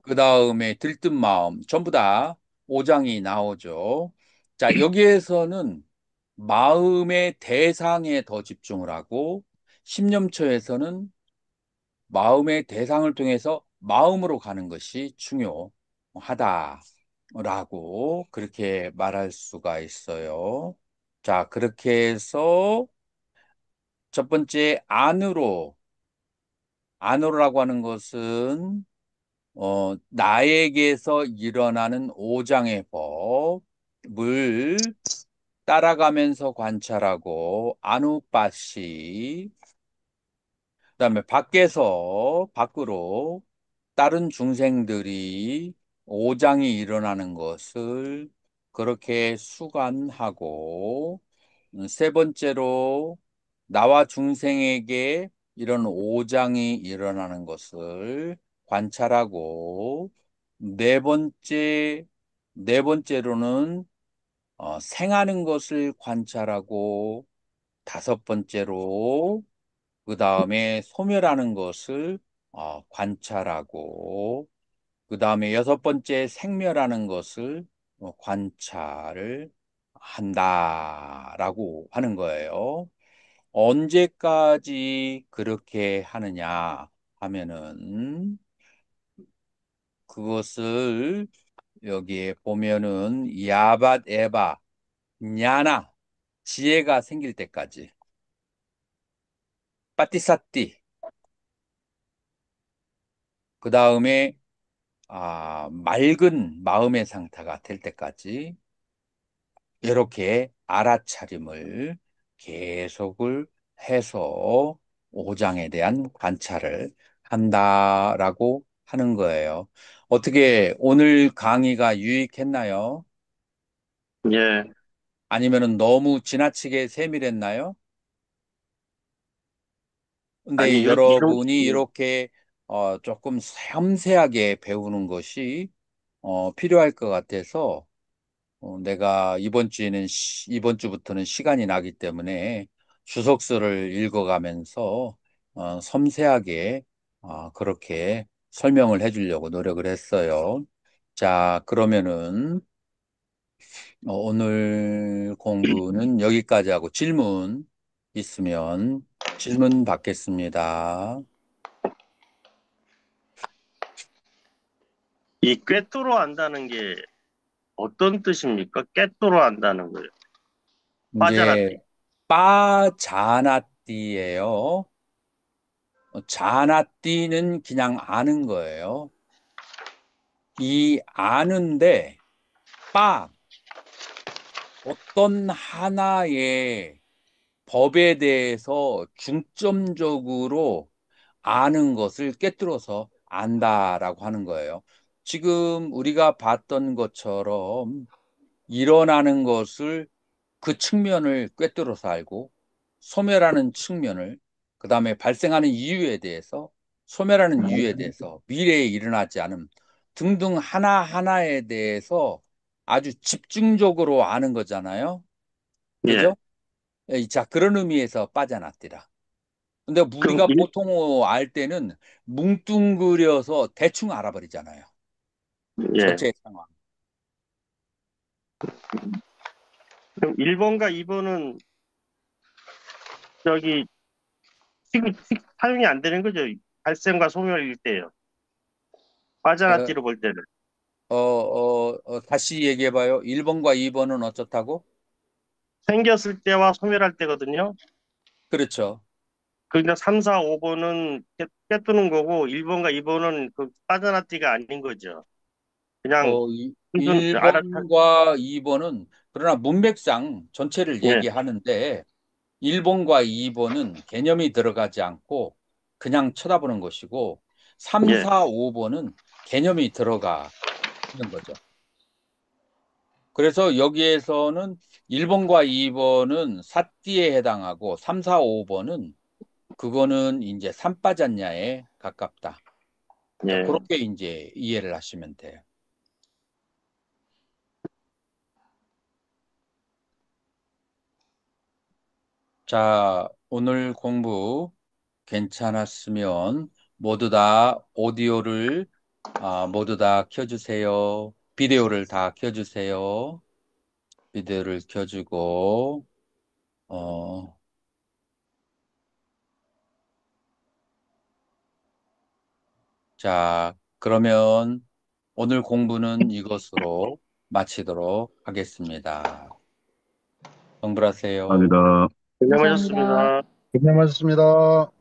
그 다음에 들뜬 마음, 전부 다 5장이 나오죠. 자, 여기에서는 마음의 대상에 더 집중을 하고, 신념처에서는 마음의 대상을 통해서 마음으로 가는 것이 중요하다라고 그렇게 말할 수가 있어요. 자, 그렇게 해서 첫 번째 안으로라고 하는 것은 나에게서 일어나는 오장의 법을 따라가면서 관찰하고 아누빠시 그다음에 밖으로 다른 중생들이 오장이 일어나는 것을 그렇게 수관하고 세 번째로 나와 중생에게 이런 오장이 일어나는 것을 관찰하고 네 번째로는 생하는 것을 관찰하고 다섯 번째로 그 다음에 소멸하는 것을 관찰하고 그 다음에 여섯 번째 생멸하는 것을 관찰을 한다라고 하는 거예요. 언제까지 그렇게 하느냐 하면은 그것을 여기에 보면은 야밧 에바 냐나 지혜가 생길 때까지 빠띠사띠 그 다음에 맑은 마음의 상태가 될 때까지 이렇게 알아차림을 계속을 해서 오장에 대한 관찰을 한다라고 하는 거예요. 어떻게 오늘 강의가 유익했나요? 예. 아니면은 너무 지나치게 세밀했나요? 아니, 근데 이런, 여러분이 이렇게 조금 섬세하게 배우는 것이 필요할 것 같아서 내가 이번 주부터는 시간이 나기 때문에 주석서를 읽어가면서 섬세하게 그렇게 설명을 해주려고 노력을 했어요. 자, 그러면은 오늘 공부는 여기까지 하고 질문 있으면 질문 받겠습니다. 이 꿰뚫어 안다는 게 어떤 뜻입니까? 꿰뚫어 안다는 거예요. 이제 빠자라띠. 빠자나띠예요. 자나띠는 그냥 아는 거예요. 이 아는데 빠 어떤 하나의 법에 대해서 중점적으로 아는 것을 꿰뚫어서 안다라고 하는 거예요. 지금 우리가 봤던 것처럼 일어나는 것을 그 측면을 꿰뚫어서 알고 소멸하는 측면을 그다음에 발생하는 이유에 대해서 소멸하는 이유에 대해서 미래에 일어나지 않음 등등 하나하나에 대해서 아주 집중적으로 아는 거잖아요. 예. 그죠? 자, 그런 의미에서 빠져났더라. 근데 그럼 우리가 보통 알 때는 뭉뚱그려서 대충 알아버리잖아요. 예. 전체 상황. 그럼 1번과 2번은 저기 사용이 안 되는 거죠. 발생과 소멸일 때요. 어, 빠져나띠로 볼 때는. 다시 얘기해봐요. 1번과 2번은 어쩌다고? 생겼을 때와 소멸할 때거든요. 그렇죠. 그러니까 3, 4, 5번은 깨뜨는 거고 1번과 2번은 그 빠져나띠가 아닌 거죠. 그냥 순순 알아차 1번과 2번은 그러나 문맥상 전체를 예, 얘기하는데 1번과 2번은 개념이 들어가지 않고 그냥 쳐다보는 것이고 3, 예, 4, 5번은 개념이 들어가 있는 거죠. 그래서 여기에서는 1번과 2번은 사띠에 해당하고 3, 4, 5번은 그거는 이제 산빠졌냐에 가깝다. 자, 예. 그렇게 이제 이해를 하시면 돼요. 자, 오늘 공부 괜찮았으면 모두 다 오디오를 모두 다 켜주세요. 비디오를 다 켜주세요. 비디오를 켜주고 어, 자, 그러면 오늘 공부는 이것으로 마치도록 하겠습니다. 공부하세요. 감사합니다. 고생하셨습니다. 고생하셨습니다.